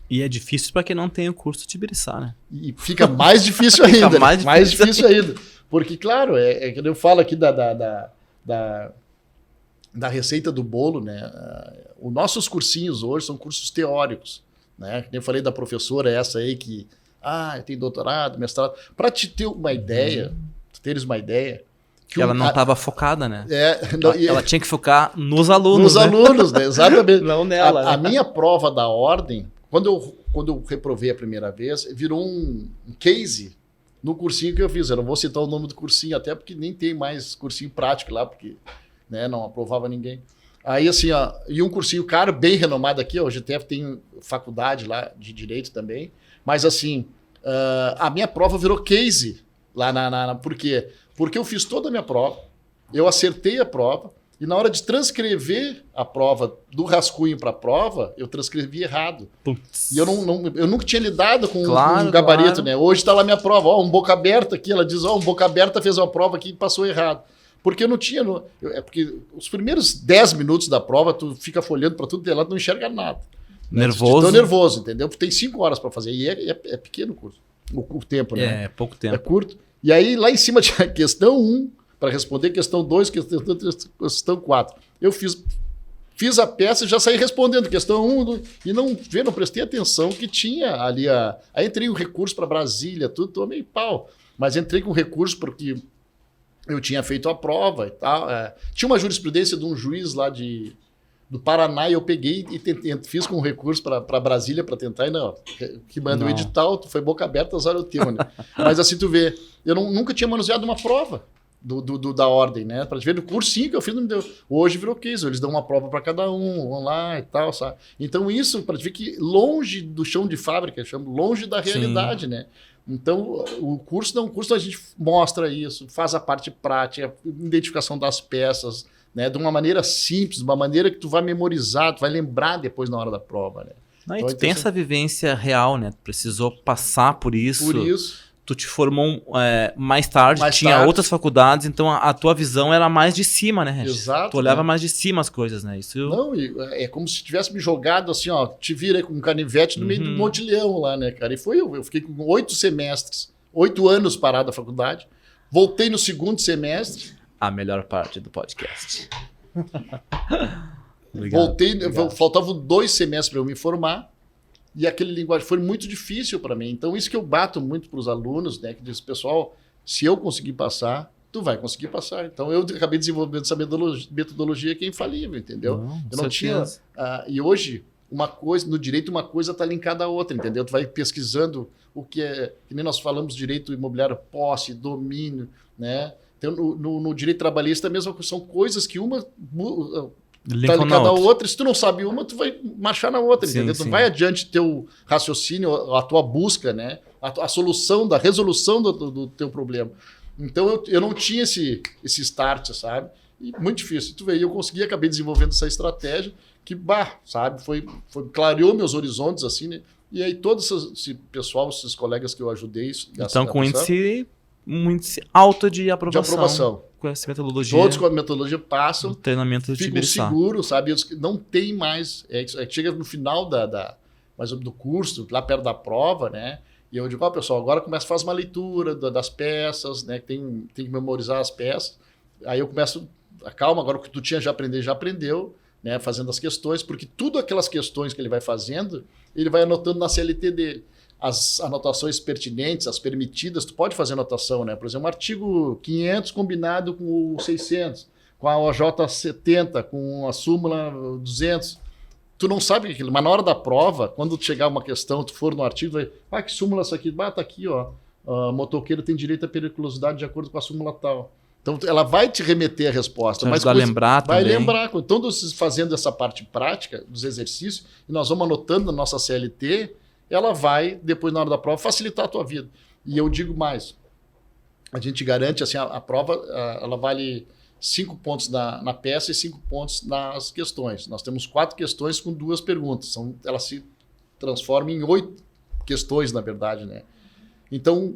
E é difícil para quem não tem o curso de Ibiriçá, né? E fica mais difícil ainda. Mais difícil ainda. Porque, claro, que eu falo aqui da receita do bolo, né? Os nossos cursinhos hoje são cursos teóricos, né? Eu falei da professora essa aí que tem doutorado, mestrado. Para te ter uma ideia, teres uma ideia... Que ela não estava focada, né? Não, ela tinha que focar nos alunos. Nos alunos, né? Exatamente. Não nela. A minha prova da ordem, quando eu reprovei a primeira vez, virou um case no cursinho que eu fiz. Eu não vou citar o nome do cursinho, até porque nem tem mais cursinho prático lá, porque, né, não aprovava ninguém. Aí, assim, e um cursinho caro, bem renomado aqui, o GTF tem faculdade lá de Direito também, mas, assim, a minha prova virou case lá por quê? Porque eu fiz toda a minha prova, eu acertei a prova, e na hora de transcrever a prova do rascunho para a prova, eu transcrevi errado. Putz. E eu nunca tinha lidado com um gabarito, né? Hoje está lá minha prova, um boca aberta aqui, ela diz, um boca aberta fez uma prova aqui e passou errado. Porque eu não tinha... porque os primeiros 10 minutos da prova, tu fica folhando para tudo, lá tu não enxerga nada. Nervoso. Tô nervoso, entendeu? Tem 5 horas para fazer, e é pequeno o curso, o tempo, né? É pouco tempo. É curto. E aí, lá em cima tinha questão 1, para responder questão 2, questão 4. Eu fiz Fiz a peça e já saí respondendo questão 1, e não prestei atenção que tinha ali Aí entrei com recurso para Brasília, tudo, tomei pau. Mas entrei com recurso porque eu tinha feito a prova e tal. Tinha uma jurisprudência de um juiz lá do Paraná e eu peguei e fiz com recurso para Brasília para tentar. E não, que manda o edital, foi boca aberta, azar o teu, né? Mas assim, tu vê, eu nunca tinha manuseado uma prova. Da ordem, né? Para ver o cursinho que eu fiz não me deu. Hoje virou case, eles dão uma prova para cada um, vão lá e tal, sabe? Então isso, para ver que longe do chão de fábrica, longe da realidade, né? Então o curso a gente mostra isso, faz a parte prática, identificação das peças, né? De uma maneira simples, de uma maneira que tu vai memorizar, tu vai lembrar depois na hora da prova, né? Então, tu tem essa vivência real, né? Tu precisou passar por isso. Por isso. Tu te formou mais tarde, tinha outras faculdades, então a tua visão era mais de cima, né, Regis? Exato. Tu olhava mais de cima as coisas, né? Isso... Não, é como se tivesse me jogado assim, ó, te vira com um canivete no meio do Monte Leão lá, né, cara? E foi eu fiquei com 8 semestres, 8 anos parado da faculdade, voltei no segundo semestre. A melhor parte do podcast. Voltei, faltavam 2 semestres para eu me formar. E aquele linguagem foi muito difícil para mim. Então, isso que eu bato muito para os alunos, né? Que diz, pessoal, se eu conseguir passar, tu vai conseguir passar. Então, eu acabei desenvolvendo essa metodologia que é infalível, entendeu? Eu não tinha... e hoje, uma coisa, no direito, uma coisa está linkada à outra, entendeu? Tu vai pesquisando o que é... Que nem nós falamos direito imobiliário, posse, domínio, né? Então, no direito trabalhista, mesmo são coisas que uma... Tá ligado a outra, se tu não sabe uma, tu vai marchar na outra, entendeu? Tu vai adiante teu raciocínio, a tua busca, né? A solução, da resolução do teu problema. Então eu não tinha esse start, sabe? E muito difícil. Tu vê, eu consegui, acabei desenvolvendo essa estratégia que, sabe, clareou meus horizontes, assim, né? E aí todo esse pessoal, esses colegas que eu ajudei... Então com um índice alto de aprovação. De aprovação. Com essa metodologia. Todos com a metodologia passam. Treinamento de ficam seguros, sabe? Não tem mais... chega no final do curso, lá perto da prova, né? E eu digo, pessoal, agora começa a fazer uma leitura das peças, né? Tem que memorizar as peças. Aí eu começo... Calma, agora o que tu tinha já aprendeu, né? Fazendo as questões, porque tudo aquelas questões que ele vai fazendo, ele vai anotando na CLT dele. As anotações pertinentes, as permitidas, tu pode fazer anotação, né? Por exemplo, um artigo 500 combinado com o 600, com a OJ 70, com a súmula 200. Tu não sabe aquilo, mas na hora da prova, quando chegar uma questão, tu for no artigo, vai, que súmula é essa aqui? Tá aqui, ó. Motoqueiro tem direito à periculosidade de acordo com a súmula tal. Então, ela vai te remeter a resposta. Mas vai lembrar também. Vai lembrar. Então, fazendo essa parte prática dos exercícios, e nós vamos anotando na nossa CLT, ela vai, depois na hora da prova, facilitar a tua vida. E eu digo mais, a gente garante, assim, a prova, ela vale 5 pontos na peça e 5 pontos nas questões. Nós temos 4 questões com 2 perguntas. Ela se transforma em 8 questões, na verdade, né? Então,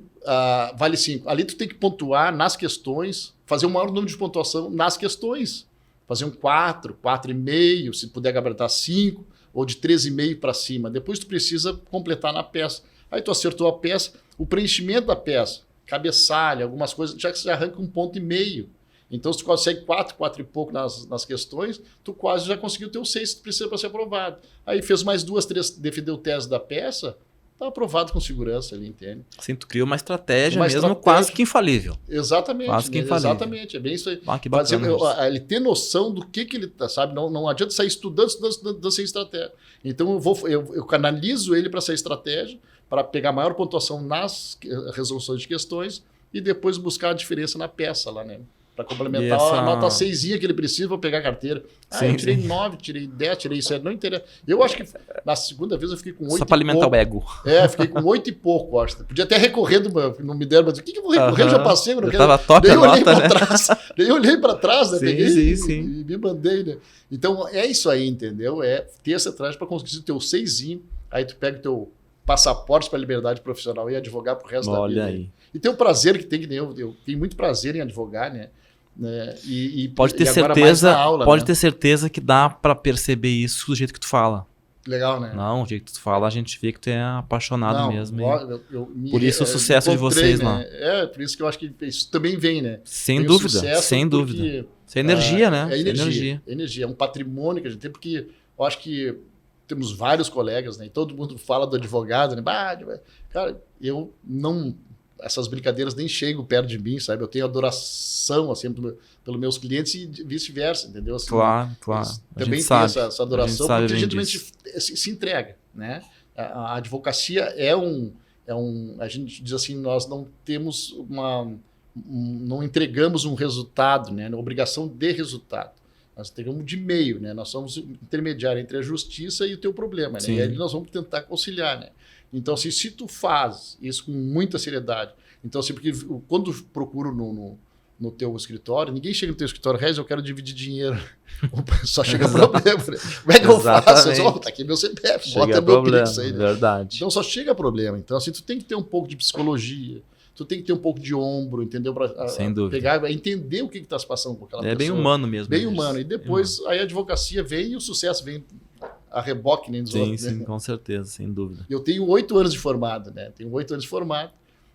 vale 5. Ali tu tem que pontuar nas questões, fazer o maior número de pontuação nas questões. Fazer um 4, 4,5, se puder gabaritar 5, ou de 13,5 para cima. Depois tu precisa completar na peça. Aí tu acertou a peça, o preenchimento da peça, cabeçalho, algumas coisas, já que você arranca 1,5 ponto. Então, se tu consegue 4 e pouco nas questões, tu quase já conseguiu ter o 6 que tu precisa para ser aprovado. Aí fez mais 2, 3, defendeu o tese da peça, tá aprovado com segurança ali, entende? Sim, tu cria uma estratégia quase que infalível. Exatamente. Quase que infalível. Exatamente, é bem isso aí. Que bacana, ele ter noção do que ele tá, sabe? Não adianta sair estudando sem estratégia. Então eu canalizo ele para essa estratégia, para pegar maior pontuação nas resoluções de questões e depois buscar a diferença na peça lá, né? Para complementar a nota 6 que ele precisa para pegar a carteira. Eu tirei 9, tirei 10, tirei 7, não interessa. Eu acho que na segunda vez eu fiquei com 8 só para alimentar o ego. Fiquei com 8 e pouco, acho. Podia até recorrer, não me deram, mas o que eu vou recorrer? Eu já passei. Eu tava top a nota, né? Daí eu olhei para trás, né? Sim, Peguei sim. E me mandei, né? Então é isso aí, entendeu? É ter essa estratégia para conseguir o teu 6, aí tu pega o teu passaporte para a liberdade profissional e advogar pro resto da vida. Olha aí. E tem o prazer que tem, que nem eu tenho muito prazer em advogar, né? Pode ter certeza que dá para perceber isso do jeito que tu fala. Legal, né? Não, o jeito que tu fala, a gente vê que tu é apaixonado mesmo. Por isso o sucesso de né? vocês lá. Por isso que eu acho que isso também vem, né? Sem dúvida, sem dúvida. Isso é energia, né? É energia. Energia. É um patrimônio que a gente tem, porque eu acho que temos vários colegas, né? E todo mundo fala do advogado, né? Cara, eu não... Essas brincadeiras nem chegam perto de mim, sabe? Eu tenho adoração, assim, pelos meus clientes e vice-versa, entendeu? Assim, claro. Também tem essa adoração, porque a gente se entrega, né? A advocacia a gente diz assim, nós não temos não entregamos um resultado, né? Uma obrigação de resultado. Nós entregamos de meio, né? Nós somos intermediário entre a justiça e o teu problema, né? E aí nós vamos tentar conciliar, né? Então, assim, se tu faz isso com muita seriedade, então, assim, porque quando procuro no teu escritório, ninguém chega no teu escritório, Regis, eu quero dividir dinheiro. Só chega problema. Como é que eu faço? Tá aqui meu CPF, bota meu Pix aí. Verdade. Então, só chega problema. Então, assim, tu tem que ter um pouco de psicologia, tu tem que ter um pouco de ombro, entendeu? Sem dúvida. Pegar, entender o que está se passando com aquela pessoa. É bem humano mesmo. Bem humano. E depois, aí a advocacia vem e o sucesso vem a reboque nem dos outros. Sim, né? com certeza, sem dúvida. Eu tenho 8 anos de formado, né?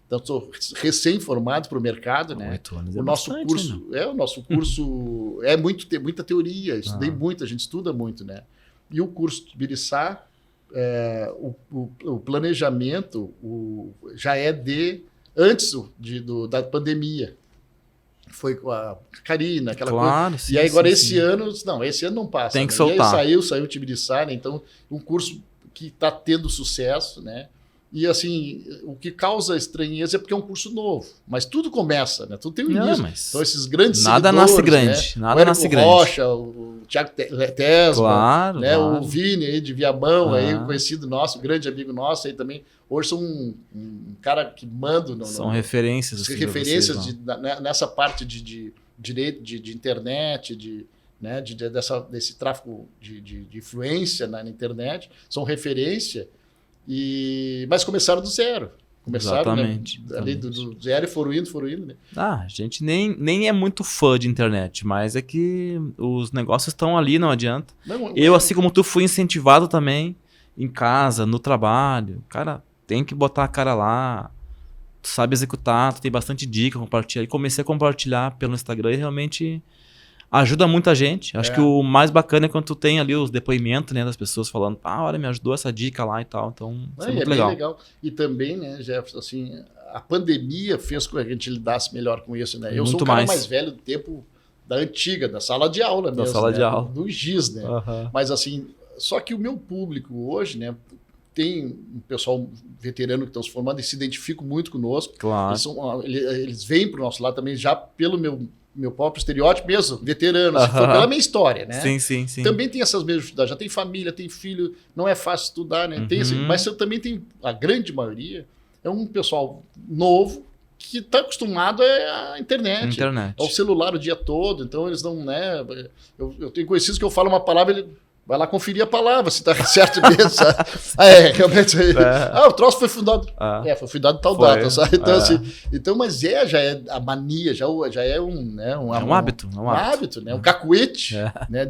Então, sou recém-formado para o mercado, né? 8 anos o nosso curso o nosso curso é muita teoria, estudei muito, a gente estuda muito, né? E o curso de Biriçá, o planejamento já é antes da pandemia. Foi com a Karina, aquela coisa. Sim, e aí agora esse ano não passa. Tem que né? soltar. E aí saiu o time de Sá, né? Então, um curso que está tendo sucesso, né? E assim, o que causa estranheza é porque é um curso novo. Mas tudo começa, né? Tudo tem um início. Então, esses grandes nada nasce grande. Né? Nada nasce grande. O Rocha, o Thiago Tesma, né? Claro. O Vini aí de Viamão, aí, conhecido nosso, grande amigo nosso aí também. Hoje são um cara que manda... São referências. Assim, referências nessa parte de direito, de internet, né? desse tráfico de influência na internet. São referência. Mas começaram do zero. Começaram, exatamente. Ali do zero e foram indo, né? A gente nem é muito fã de internet, mas é que os negócios estão ali, não adianta. Eu, assim como tu, fui incentivado também, em casa, no trabalho. Cara, tem que botar a cara lá, tu sabe executar, tu tem bastante dica, compartilhar. E comecei a compartilhar pelo Instagram e realmente... ajuda muita gente. Acho que o mais bacana é quando tu tem ali os depoimentos, né, das pessoas falando, olha, me ajudou essa dica lá e tal. Então, isso é muito legal. Bem legal. E também, né, Jefferson, assim, a pandemia fez com que a gente lidasse melhor com isso, né? Eu sou o cara mais velho do tempo da antiga, da sala de aula mesmo. Da sala de aula. Do GIS, né? Mas assim, só que o meu público hoje, né, tem um pessoal veterano que estão se formando e se identificam muito conosco. Claro. Eles vêm para o nosso lado também já pelo meu próprio estereótipo mesmo, veterano, se for pela minha história, né? Sim. Também tem essas mesmas dificuldades, já tem família, tem filho, não é fácil estudar, né? Tem mas eu também tenho, a grande maioria, é um pessoal novo que está acostumado à internet, ao celular o dia todo, então eles não, né? Eu tenho conhecidos que eu falo uma palavra, ele vai lá conferir a palavra, se está certo mesmo, sabe? Realmente. O troço foi fundado. Foi fundado tal data, sabe? Então, assim, mas já é a mania, já é um hábito. Um hábito, né? Um cacuete né?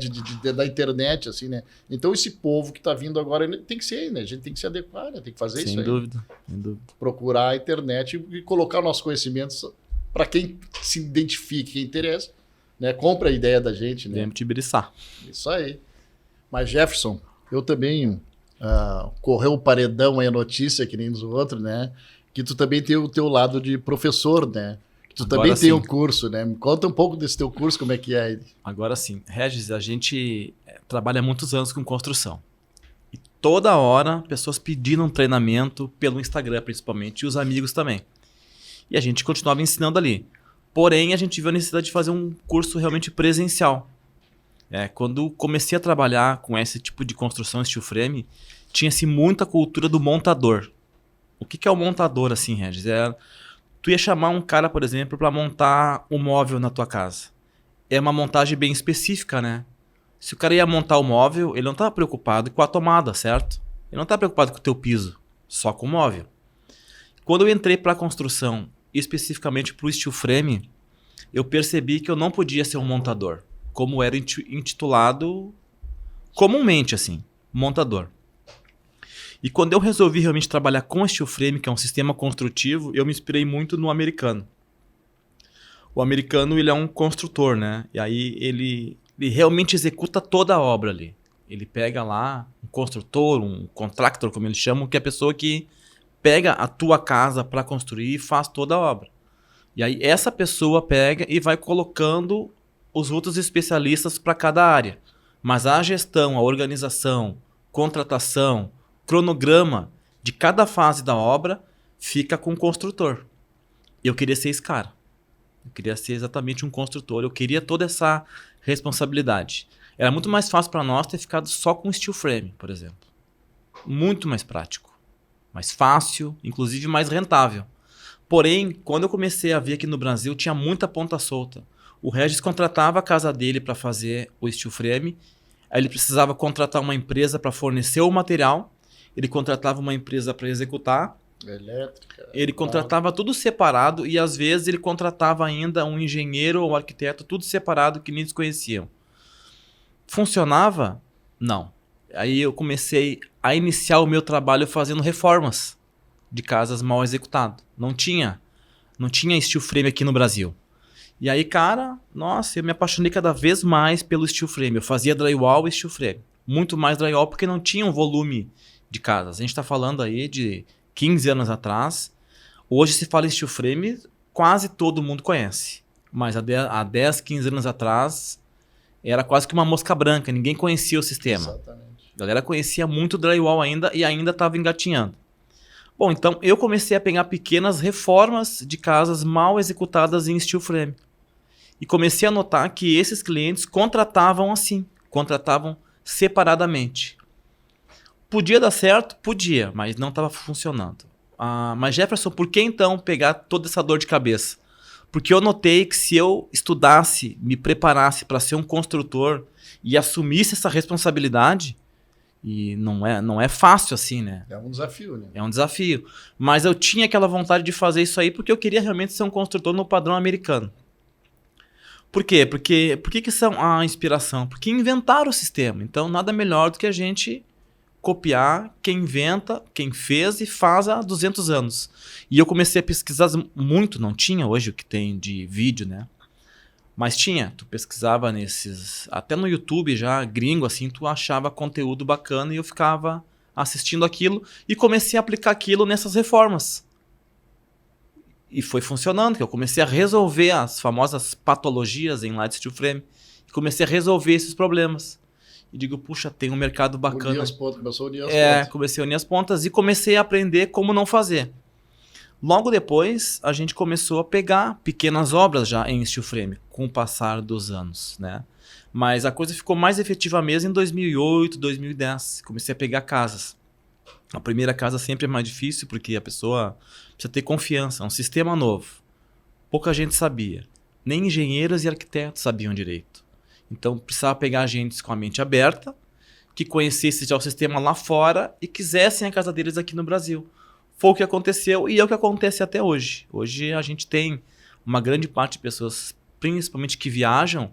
Da internet, assim, né? Então, esse povo que está vindo agora tem que ser, né? A gente tem que se adequar, né? Tem que fazer isso aí. Sem dúvida. Procurar a internet e colocar nossos conhecimentos para quem se identifique, quem interessa, né? Compra a ideia da gente, né? Vem te biriçar. Isso aí. Mas, Jefferson, eu também correu o paredão aí a notícia, que nem dos outros, né? Que tu também tem o teu lado de professor, né? Que tu agora também tem um curso, né? Me conta um pouco desse teu curso, como é que é. Agora sim. Regis, a gente trabalha há muitos anos com construção. E toda hora, pessoas pedindo um treinamento pelo Instagram, principalmente, e os amigos também. E a gente continuava ensinando ali. Porém, a gente viu a necessidade de fazer um curso realmente presencial. Quando comecei a trabalhar com esse tipo de construção steel frame, tinha-se muita cultura do montador. O que é o montador, assim, Regis? Tu ia chamar um cara, por exemplo, para montar um móvel na tua casa. É uma montagem bem específica, né? Se o cara ia montar o móvel, ele não estava preocupado com a tomada, certo? Ele não estava preocupado com o teu piso, só com o móvel. Quando eu entrei para a construção, especificamente para o steel frame, eu percebi que eu não podia ser um montador, como era intitulado comumente, assim, montador. E quando eu resolvi realmente trabalhar com steel frame, que é um sistema construtivo, eu me inspirei muito no americano. O americano, ele é um construtor, né? E aí ele realmente executa toda a obra ali. Ele pega lá um construtor, um contractor, como eles chamam, que é a pessoa que pega a tua casa para construir e faz toda a obra. E aí essa pessoa pega e vai colocando os outros especialistas para cada área. Mas a gestão, a organização, contratação, cronograma de cada fase da obra fica com o construtor. Eu queria ser esse cara. Eu queria ser exatamente um construtor. Eu queria toda essa responsabilidade. Era muito mais fácil para nós ter ficado só com steel frame, por exemplo. Muito mais prático. Mais fácil, inclusive mais rentável. Porém, quando eu comecei a ver aqui no Brasil, tinha muita ponta solta. O Regis contratava a casa dele para fazer o steel frame. Aí ele precisava contratar uma empresa para fornecer o material. Ele contratava uma empresa para executar. Elétrica. Ele contratava tudo separado e às vezes ele contratava ainda um engenheiro ou um arquiteto, tudo separado que nem desconheciam. Funcionava? Não. Aí eu comecei a iniciar o meu trabalho fazendo reformas de casas mal executadas. Não tinha steel frame aqui no Brasil. E aí, cara, nossa, eu me apaixonei cada vez mais pelo steel frame. Eu fazia drywall e steel frame. Muito mais drywall porque não tinha um volume de casas. A gente está falando aí de 15 anos atrás. Hoje se fala em steel frame, quase todo mundo conhece. Mas há 10, 15 anos atrás era quase que uma mosca branca. Ninguém conhecia o sistema. Exatamente. A galera conhecia muito drywall ainda e ainda estava engatinhando. Bom, então eu comecei a pegar pequenas reformas de casas mal executadas em steel frame. E comecei a notar que esses clientes contratavam assim, contratavam separadamente. Podia dar certo? Podia, mas não estava funcionando. Mas Jefferson, por que então pegar toda essa dor de cabeça? Porque eu notei que se eu estudasse, me preparasse para ser um construtor e assumisse essa responsabilidade, e não é fácil assim, né? É um desafio, né? É um desafio. Mas eu tinha aquela vontade de fazer isso aí porque eu queria realmente ser um construtor no padrão americano. Por quê? Por que são a inspiração? Porque inventaram o sistema. Então, nada melhor do que a gente copiar quem inventa, quem fez e faz há 200 anos. E eu comecei a pesquisar muito, não tinha hoje o que tem de vídeo, né? Mas tinha, tu pesquisava nesses, até no YouTube já, gringo assim, tu achava conteúdo bacana e eu ficava assistindo aquilo e comecei a aplicar aquilo nessas reformas. E foi funcionando, que eu comecei a resolver as famosas patologias em light steel frame. E comecei a resolver esses problemas. E digo, puxa, tem um mercado bacana. Unir as pontas, começou a unir as pontas. Comecei a unir as pontas e comecei a aprender como não fazer. Logo depois, a gente começou a pegar pequenas obras já em steel frame, com o passar dos anos, né? Mas a coisa ficou mais efetiva mesmo em 2008, 2010. Comecei a pegar casas. A primeira casa sempre é mais difícil, porque a pessoa precisa ter confiança. É um sistema novo. Pouca gente sabia. Nem engenheiros e arquitetos sabiam direito. Então, precisava pegar agentes com a mente aberta, que conhecessem já o sistema lá fora e quisessem a casa deles aqui no Brasil. Foi o que aconteceu e é o que acontece até hoje. Hoje a gente tem uma grande parte de pessoas, principalmente que viajam,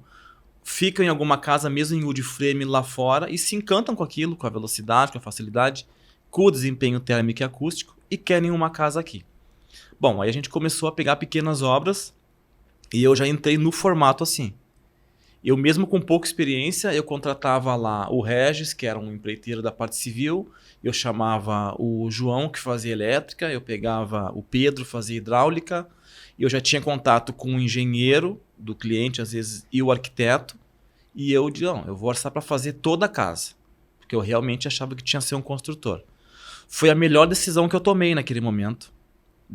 ficam em alguma casa mesmo em wood frame lá fora e se encantam com aquilo, com a velocidade, com a facilidade, com o desempenho térmico e acústico e querem uma casa aqui. Bom, aí a gente começou a pegar pequenas obras e eu já entrei no formato assim. Eu mesmo com pouca experiência, eu contratava lá o Regis, que era um empreiteiro da parte civil, eu chamava o João, que fazia elétrica, eu pegava o Pedro, fazia hidráulica, eu já tinha contato com o engenheiro do cliente, às vezes, e o arquiteto, e eu disse, não, eu vou orçar para fazer toda a casa, porque eu realmente achava que tinha que ser um construtor. Foi a melhor decisão que eu tomei naquele momento.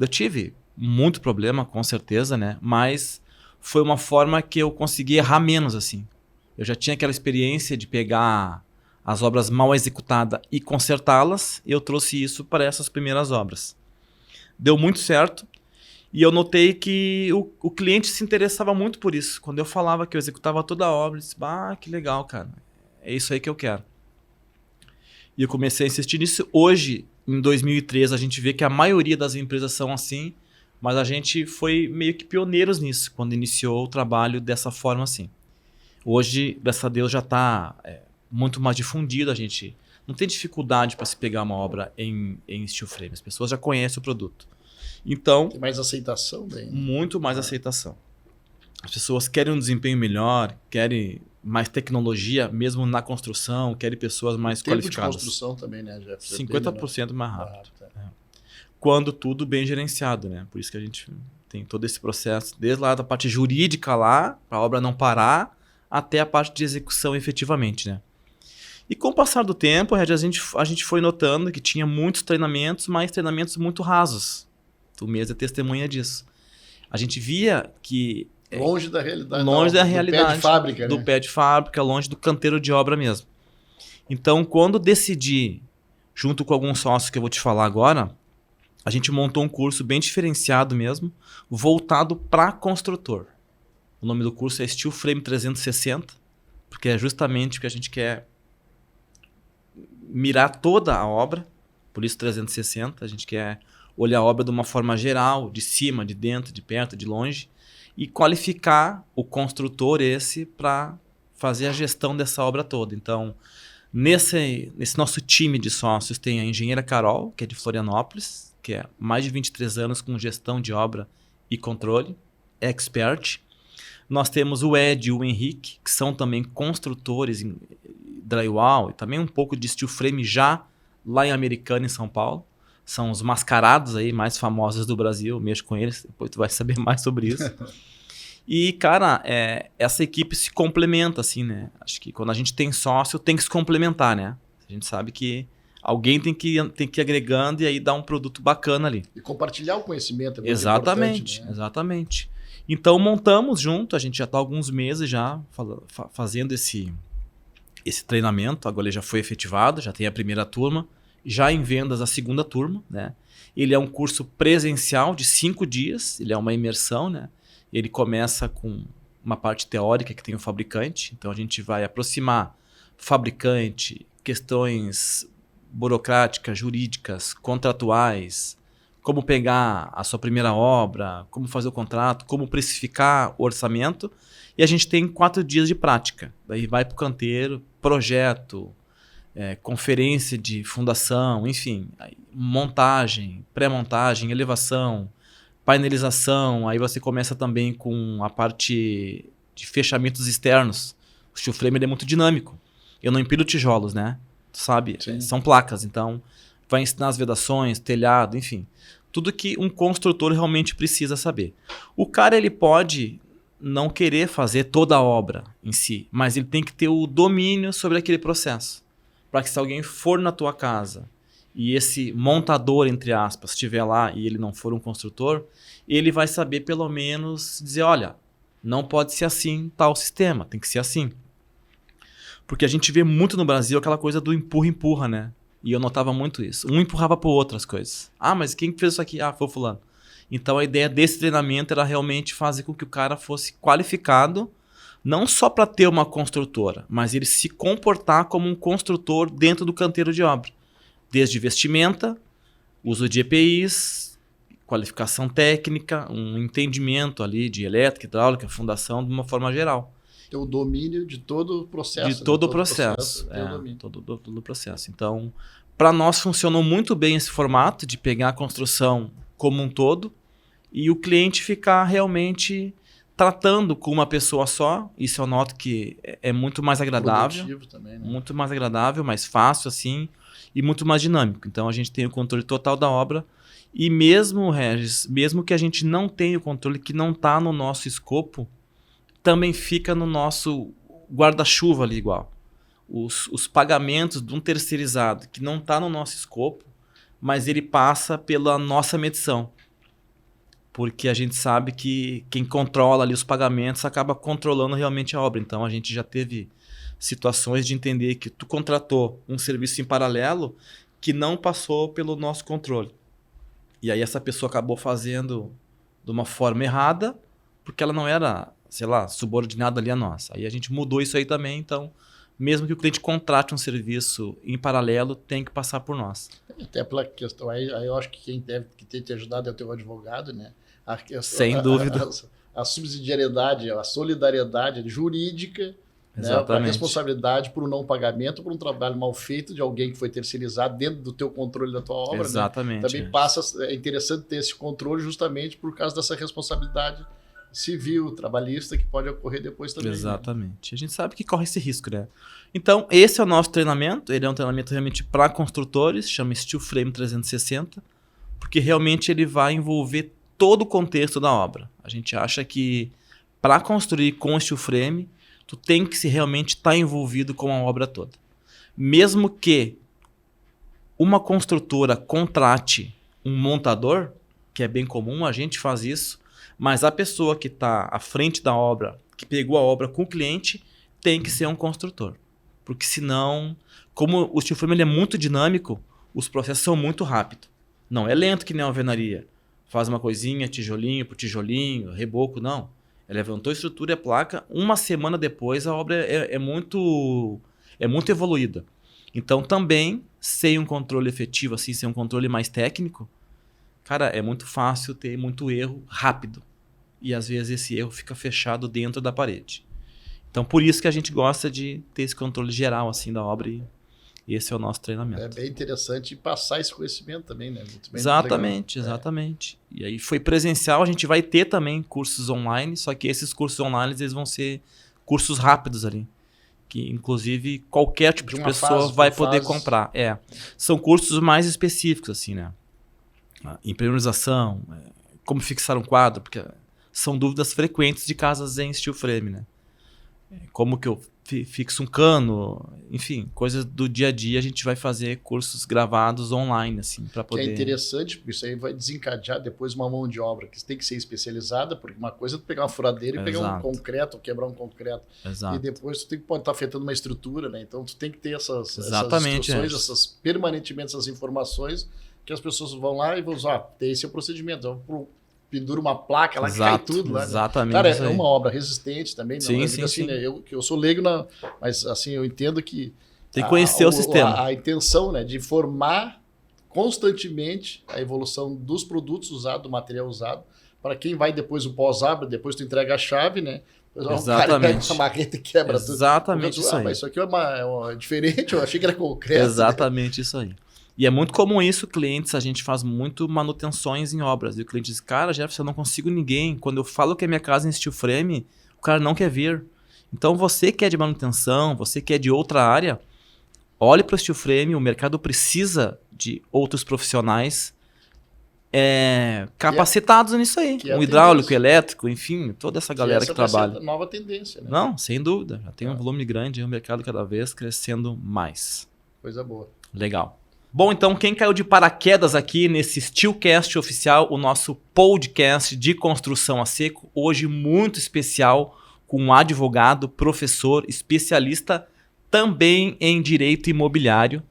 Eu tive muito problema, com certeza, né? Mas foi uma forma que eu consegui errar menos, assim. Eu já tinha aquela experiência de pegar as obras mal executadas e consertá-las, e eu trouxe isso para essas primeiras obras. Deu muito certo, e eu notei que o cliente se interessava muito por isso. Quando eu falava que eu executava toda a obra, eu disse, que legal, cara, é isso aí que eu quero. E eu comecei a insistir nisso. Hoje, em 2013, a gente vê que a maioria das empresas são assim, mas a gente foi meio que pioneiros nisso, quando iniciou o trabalho dessa forma assim. Hoje, graças a Deus, já está muito mais difundido. A gente não tem dificuldade para se pegar uma obra em steel frame. As pessoas já conhecem o produto. Então, tem mais aceitação daí. Muito mais aceitação. As pessoas querem um desempenho melhor, querem mais tecnologia, mesmo na construção, querem pessoas mais qualificadas. O tempo de construção também, né, Jeff? 50% mais rápido. Quando tudo bem gerenciado, né? Por isso que a gente tem todo esse processo, desde lá da parte jurídica lá, para a obra não parar, até a parte de execução efetivamente, né? E com o passar do tempo, a gente foi notando que tinha muitos treinamentos, mas treinamentos muito rasos. Tu mesmo é testemunha disso. A gente via que... longe da realidade. Longe da realidade. Do pé de fábrica, do né? pé de fábrica, longe do canteiro de obra mesmo. Então, quando decidi, junto com alguns sócios que eu vou te falar agora, a gente montou um curso bem diferenciado mesmo, voltado para construtor. O nome do curso é Steel Frame 360, porque é justamente o que a gente quer mirar toda a obra, por isso 360, a gente quer olhar a obra de uma forma geral, de cima, de dentro, de perto, de longe, e qualificar o construtor esse para fazer a gestão dessa obra toda. Então, nesse nosso time de sócios tem a engenheira Carol, que é de Florianópolis, que é mais de 23 anos com gestão de obra e controle, expert. Nós temos o Ed e o Henrique, que são também construtores em drywall e também um pouco de steel frame já lá em Americana, em São Paulo. São os mascarados aí mais famosos do Brasil, eu mexo com eles, depois tu vai saber mais sobre isso. E, cara, essa equipe se complementa, assim, né? Acho que quando a gente tem sócio, tem que se complementar, né? A gente sabe que alguém tem que ir agregando e aí dar um produto bacana ali. E compartilhar o conhecimento é muito exatamente, importante, né? Exatamente. Então, montamos junto, a gente já está há alguns meses já fazendo esse treinamento, agora ele já foi efetivado, já tem a primeira turma, já em vendas a segunda turma, né? Ele é um curso presencial de 5 dias, ele é uma imersão, né? Ele começa com uma parte teórica que tem o fabricante, então a gente vai aproximar fabricante, questões burocráticas, jurídicas, contratuais, como pegar a sua primeira obra, como fazer o contrato, como precificar o orçamento, e a gente tem 4 dias de prática. Daí vai para o canteiro, projeto, conferência de fundação, enfim, montagem, pré-montagem, elevação, painelização, aí você começa também com a parte de fechamentos externos. O steel frame ele é muito dinâmico. Eu não empilho tijolos, né? Tu sabe? Sim. São placas, então vai ensinar as vedações, telhado, enfim. Tudo que um construtor realmente precisa saber. O cara ele pode não querer fazer toda a obra em si, mas ele tem que ter o domínio sobre aquele processo. Para que se alguém for na tua casa e esse montador, entre aspas, estiver lá e ele não for um construtor, ele vai saber pelo menos dizer, olha, não pode ser assim tal sistema, tem que ser assim. Porque a gente vê muito no Brasil aquela coisa do empurra-empurra, né? E eu notava muito isso. Um empurrava pro outro as coisas. Ah, mas quem fez isso aqui? Ah, foi o fulano. Então a ideia desse treinamento era realmente fazer com que o cara fosse qualificado, não só para ter uma construtora, mas ele se comportar como um construtor dentro do canteiro de obra. Desde vestimenta, uso de EPIs, qualificação técnica, um entendimento ali de elétrica, hidráulica, fundação, de uma forma geral. Ter o domínio de todo o processo. De todo o processo. Todo o processo. Então, para nós funcionou muito bem esse formato de pegar a construção como um todo e o cliente ficar realmente tratando com uma pessoa só. Isso eu noto que é muito mais agradável. Produtivo também, né? Muito mais agradável, mais fácil assim e muito mais dinâmico. Então, a gente tem o controle total da obra. E mesmo, Regis, mesmo que a gente não tenha o controle, que não está no nosso escopo, também fica no nosso guarda-chuva ali igual. Os pagamentos de um terceirizado que não está no nosso escopo, mas ele passa pela nossa medição. Porque a gente sabe que quem controla ali os pagamentos acaba controlando realmente a obra. Então a gente já teve situações de entender que tu contratou um serviço em paralelo que não passou pelo nosso controle. E aí essa pessoa acabou fazendo de uma forma errada, porque ela não era, sei lá, subordinada ali a nós. Aí a gente mudou isso aí também, então, mesmo que o cliente contrate um serviço em paralelo, tem que passar por nós. Até pela questão, aí eu acho que quem deve ter te ajudado é o teu advogado, né? Sem dúvida. A subsidiariedade, a solidariedade jurídica, né? A responsabilidade por um não pagamento, por um trabalho mal feito de alguém que foi terceirizado dentro do teu controle da tua obra. Exatamente. Né? Também passa, é interessante ter esse controle justamente por causa dessa responsabilidade civil, trabalhista, que pode ocorrer depois também. Exatamente. Né? A gente sabe que corre esse risco, né? Então, esse é o nosso treinamento. Ele é um treinamento realmente para construtores, chama Steel Frame 360, porque realmente ele vai envolver todo o contexto da obra. A gente acha que para construir com steel frame, tu tem que realmente estar envolvido com a obra toda. Mesmo que uma construtora contrate um montador, que é bem comum, a gente faz isso, mas a pessoa que está à frente da obra, que pegou a obra com o cliente, tem que ser um construtor. Porque senão, como o steel frame ele é muito dinâmico, os processos são muito rápidos. Não é lento que nem a alvenaria. Faz uma coisinha, tijolinho por tijolinho, reboco, não. Ele levantou a estrutura e a placa, uma semana depois a obra é muito evoluída. Então também, sem um controle efetivo, assim, sem um controle mais técnico, cara, é muito fácil ter muito erro rápido. E às vezes esse erro fica fechado dentro da parede. Então por isso que a gente gosta de ter esse controle geral assim, da obra e esse é o nosso treinamento. É bem interessante passar esse conhecimento também, né? Muito bem, exatamente, legal. Exatamente. E aí foi presencial, a gente vai ter também cursos online, só que esses cursos online eles vão ser cursos rápidos ali. Que inclusive qualquer tipo de pessoa vai poder comprar. São cursos mais específicos, assim, né? Impermeabilização, como fixar um quadro, porque são dúvidas frequentes de casas em steel frame, né? Como que eu fixo um cano, enfim, coisas do dia a dia, a gente vai fazer cursos gravados online, assim, para poder... Que é interessante, porque isso aí vai desencadear depois uma mão de obra que tem que ser especializada, porque uma coisa é tu pegar uma furadeira e pegar um concreto, ou quebrar um concreto. Exato. E depois tu pode estar afetando uma estrutura, né? Então tu tem que ter essas instruções, permanentemente essas informações, que as pessoas vão lá e vão usar. Esse é o procedimento. Pendura uma placa lá que cai tudo lá. Exatamente. Cara, é uma obra resistente também. Sim, sim, assim, né? Eu sou leigo, mas assim, eu entendo que tem que conhecer o sistema. A intenção, né, de informar constantemente a evolução dos produtos usados, do material usado, para quem vai depois o pós-abra, depois tu entrega a chave, né? Exatamente. O cara pega essa marreta e quebra tudo. Exatamente isso aí. Mas isso aqui é diferente, eu achei que era concreto. Exatamente, né? Isso aí. E é muito comum isso, clientes, a gente faz muito manutenções em obras. E o cliente diz, cara, Jefferson, eu não consigo ninguém. Quando eu falo que a minha casa é em steel frame, o cara não quer vir. Então você que é de manutenção, você que é de outra área, olhe para o steel frame, o mercado precisa de outros profissionais capacitados nisso aí. Um hidráulico, elétrico, enfim, toda essa galera que trabalha. Essa nova tendência, né? Não, sem dúvida. Já tem um volume grande, o mercado cada vez crescendo mais. Coisa boa. Legal. Bom, então quem caiu de paraquedas aqui nesse Steelcast oficial, o nosso podcast de construção a seco, hoje muito especial, com um advogado, professor, especialista também em direito imobiliário.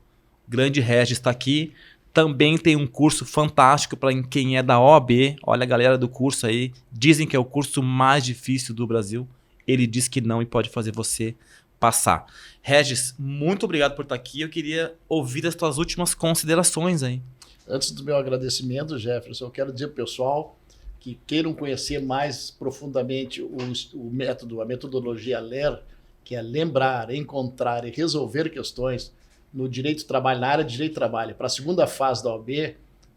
O grande Regis está aqui. Também tem um curso fantástico para quem é da OAB. Olha a galera do curso aí. Dizem que é o curso mais difícil do Brasil. Ele diz que não e pode fazer você passar. Regis, muito obrigado por estar aqui. Eu queria ouvir as tuas últimas considerações aí. Antes do meu agradecimento, Jefferson, eu quero dizer para o pessoal que queiram conhecer mais profundamente o método, a metodologia LER, que é lembrar, encontrar e resolver questões no direito do trabalho, na área de direito do trabalho. Para a segunda fase da OAB,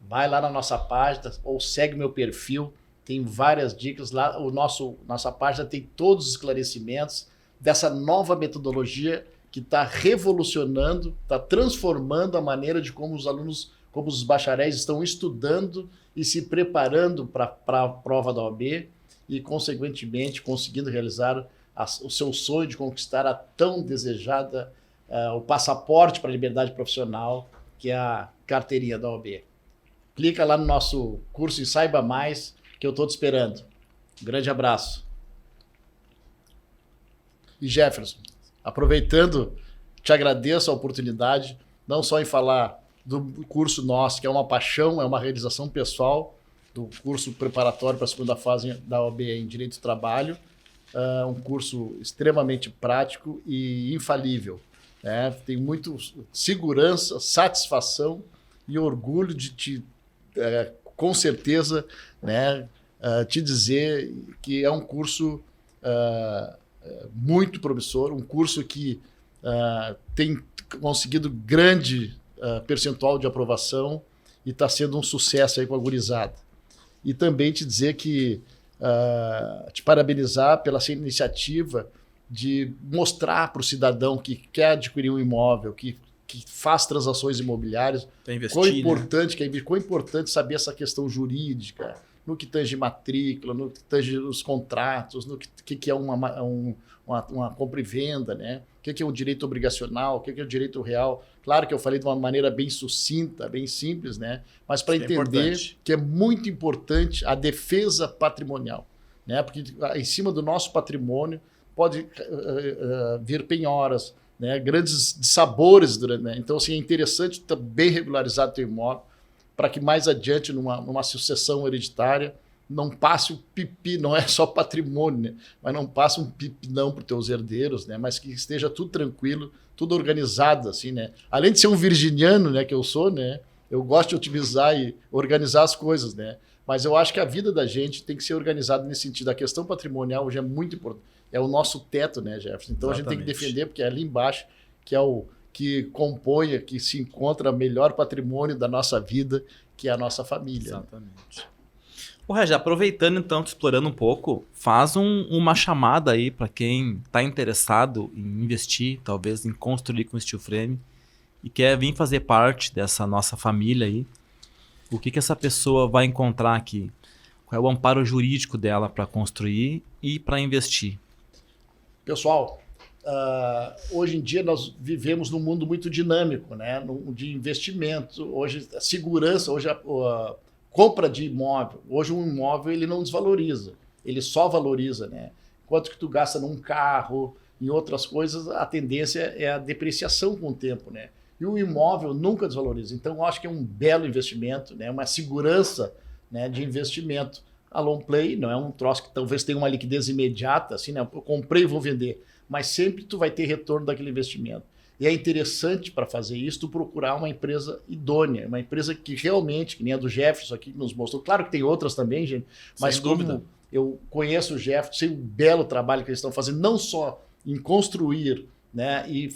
vai lá na nossa página ou segue meu perfil, tem várias dicas lá. Nossa página tem todos os esclarecimentos dessa nova metodologia que está revolucionando, está transformando a maneira de como os alunos, como os bacharéis estão estudando e se preparando para a prova da OAB e, consequentemente, conseguindo realizar o seu sonho de conquistar a tão desejada, o passaporte para a liberdade profissional, que é a carteirinha da OAB. Clica lá no nosso curso e saiba mais, que eu estou te esperando. Um grande abraço. E Jefferson, aproveitando, te agradeço a oportunidade, não só em falar do curso nosso, que é uma paixão, é uma realização pessoal, do curso preparatório para a segunda fase da OAB em Direito do Trabalho, um curso extremamente prático e infalível. Tem muito segurança, satisfação e orgulho de te, com certeza, te dizer que é um curso muito promissor, um curso que tem conseguido grande percentual de aprovação e está sendo um sucesso aí com a gurizada. E também te dizer que te parabenizar pela sua iniciativa de mostrar para o cidadão que quer adquirir um imóvel, que faz transações imobiliárias, quão importante, quão importante saber essa questão jurídica, no que tange matrícula, no que tange os contratos, no que é uma compra e venda, né? O que é o direito obrigacional, o que é o direito real. Claro que eu falei de uma maneira bem sucinta, bem simples, né? Mas para entender que é muito importante a defesa patrimonial, né? Porque em cima do nosso patrimônio pode vir penhoras, né? Grandes dissabores. Né? Então, assim, é interessante estar bem regularizado o teu imóvel para que mais adiante, numa sucessão hereditária, não passe o pipi, não é só patrimônio, né? Mas não passe um pipinão para os teus herdeiros, né? Mas que esteja tudo tranquilo, tudo organizado, assim, né? Além de ser um virginiano, né, que eu sou, né? Eu gosto de otimizar e organizar as coisas, né? Mas eu acho que a vida da gente tem que ser organizada nesse sentido. A questão patrimonial hoje é muito importante. É o nosso teto, né, Jefferson? Então, exatamente, a gente tem que defender, porque é ali embaixo que é o que compõe, que se encontra o melhor patrimônio da nossa vida, que é a nossa família. Exatamente. Né? Ô, Regi, aproveitando então, te explorando um pouco, faz uma chamada aí para quem está interessado em investir, talvez em construir com steel frame e quer vir fazer parte dessa nossa família aí. O que essa pessoa vai encontrar aqui? Qual é o amparo jurídico dela para construir e para investir? Pessoal, hoje em dia nós vivemos num mundo muito dinâmico, né? De investimento. Hoje a segurança, hoje a compra de imóvel. Hoje um imóvel ele não desvaloriza, ele só valoriza, né? Quanto que tu gasta num carro, em outras coisas, a tendência é a depreciação com o tempo, né? E o imóvel nunca desvaloriza. Então, eu acho que é um belo investimento, né? Uma segurança, né, de investimento. A long play não é um troço que talvez tenha uma liquidez imediata, assim, né? Eu comprei e vou vender. Mas sempre tu vai ter retorno daquele investimento. E é interessante para fazer isso, tu procurar uma empresa idônea, uma empresa que realmente, que nem a do Jefferson aqui, que nos mostrou. Claro que tem outras também, gente, mas como eu conheço o Jefferson, sei o belo trabalho que eles estão fazendo, não só em construir, né, e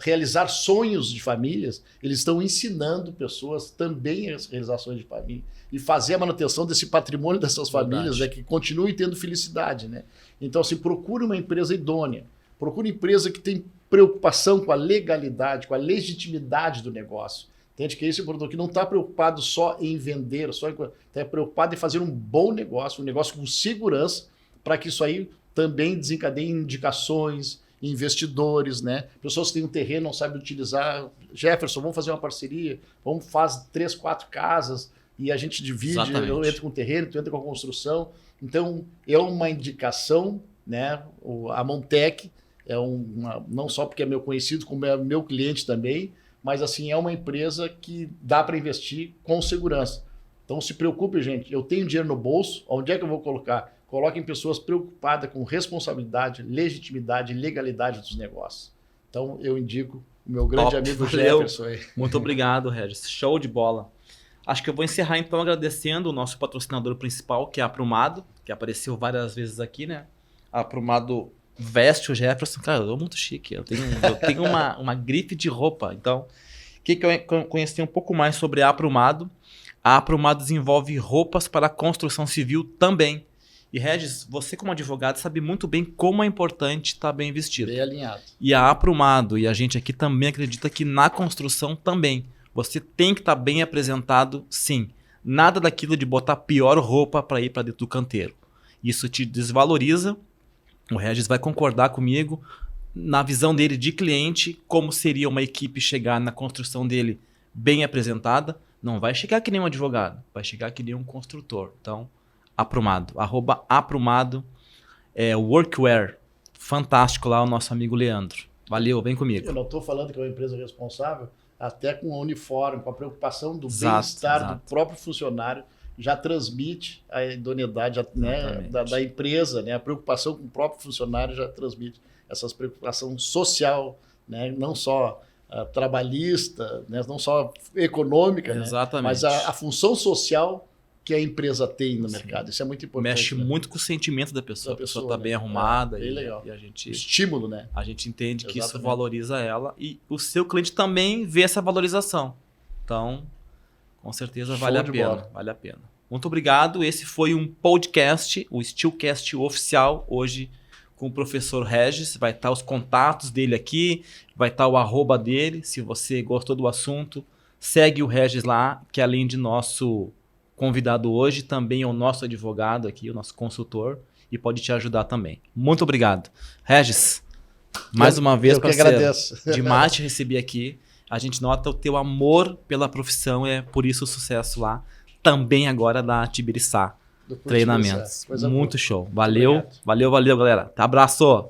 realizar sonhos de famílias, eles estão ensinando pessoas também as realizações de família e fazer a manutenção desse patrimônio dessas famílias, né, que continue tendo felicidade, né? Então, assim, procure uma empresa idônea, procure uma empresa que tem preocupação com a legalidade, com a legitimidade do negócio. Entende que esse produtor que não está preocupado só em vender, está preocupado em fazer um bom negócio, um negócio com segurança, para que isso aí também desencadeie indicações, investidores, né? Pessoas que têm um terreno, não sabem utilizar. Jefferson, vamos fazer uma parceria, vamos fazer 3, 4 casas e a gente divide, eu entro com o terreno, tu entra com a construção. Então, é uma indicação, né? A Montec é não só porque é meu conhecido, como é meu cliente também, mas assim, é uma empresa que dá para investir com segurança. Então, se preocupe, gente, eu tenho dinheiro no bolso, onde é que eu vou colocar? Coloquem pessoas preocupadas com responsabilidade, legitimidade e legalidade dos negócios. Então, eu indico o meu grande amigo Jefferson aí. Muito obrigado, Regis. Show de bola. Acho que eu vou encerrar, então, agradecendo o nosso patrocinador principal, que é a Aprumado, que apareceu várias vezes aqui, né? A Aprumado veste o Jefferson. Cara, eu sou muito chique. Eu tenho uma grife de roupa. Então, o que eu conheci um pouco mais sobre a Aprumado? A Aprumado desenvolve roupas para a construção civil também. E, Regis, você como advogado sabe muito bem como é importante estar bem vestido. Bem alinhado. E a Aprumado e a gente aqui também acredita que na construção também. Você tem que estar bem apresentado, sim. Nada daquilo de botar pior roupa para ir para dentro do canteiro. Isso te desvaloriza. O Regis vai concordar comigo. Na visão dele de cliente, como seria uma equipe chegar na construção dele bem apresentada. Não vai chegar que nem um advogado, vai chegar que nem um construtor. Então, Aprumado, @Aprumado, workwear, fantástico lá o nosso amigo Leandro. Valeu, vem comigo. Eu não estou falando que é uma empresa responsável, até com o uniforme, com a preocupação do bem-estar do próprio funcionário, já transmite a idoneidade, né, da empresa, né, a preocupação com o próprio funcionário já transmite essas preocupação social, né, não só trabalhista, né, não só econômica, né, mas a função social que a empresa tem no mercado. Isso é muito importante. Mexe muito com o sentimento da pessoa. A pessoa está bem arrumada. Bem legal. E a gente, estímulo, né? A gente entende que isso valoriza ela e o seu cliente também vê essa valorização. Então, com certeza vale a pena. Muito obrigado. Esse foi um podcast, o Steelcast oficial, hoje com o professor Regis. Vai estar os contatos dele aqui, vai estar o @ dele. Se você gostou do assunto, segue o Regis lá, que além de nosso convidado hoje, também é o nosso advogado aqui, o nosso consultor, e pode te ajudar também. Muito obrigado. Regis, mais uma vez, eu que agradeço. Demais te receber aqui. A gente nota o teu amor pela profissão, é por isso o sucesso lá, também agora da Tibiriçá Treinamentos. Muito show. Valeu, valeu, valeu, galera. Abraço.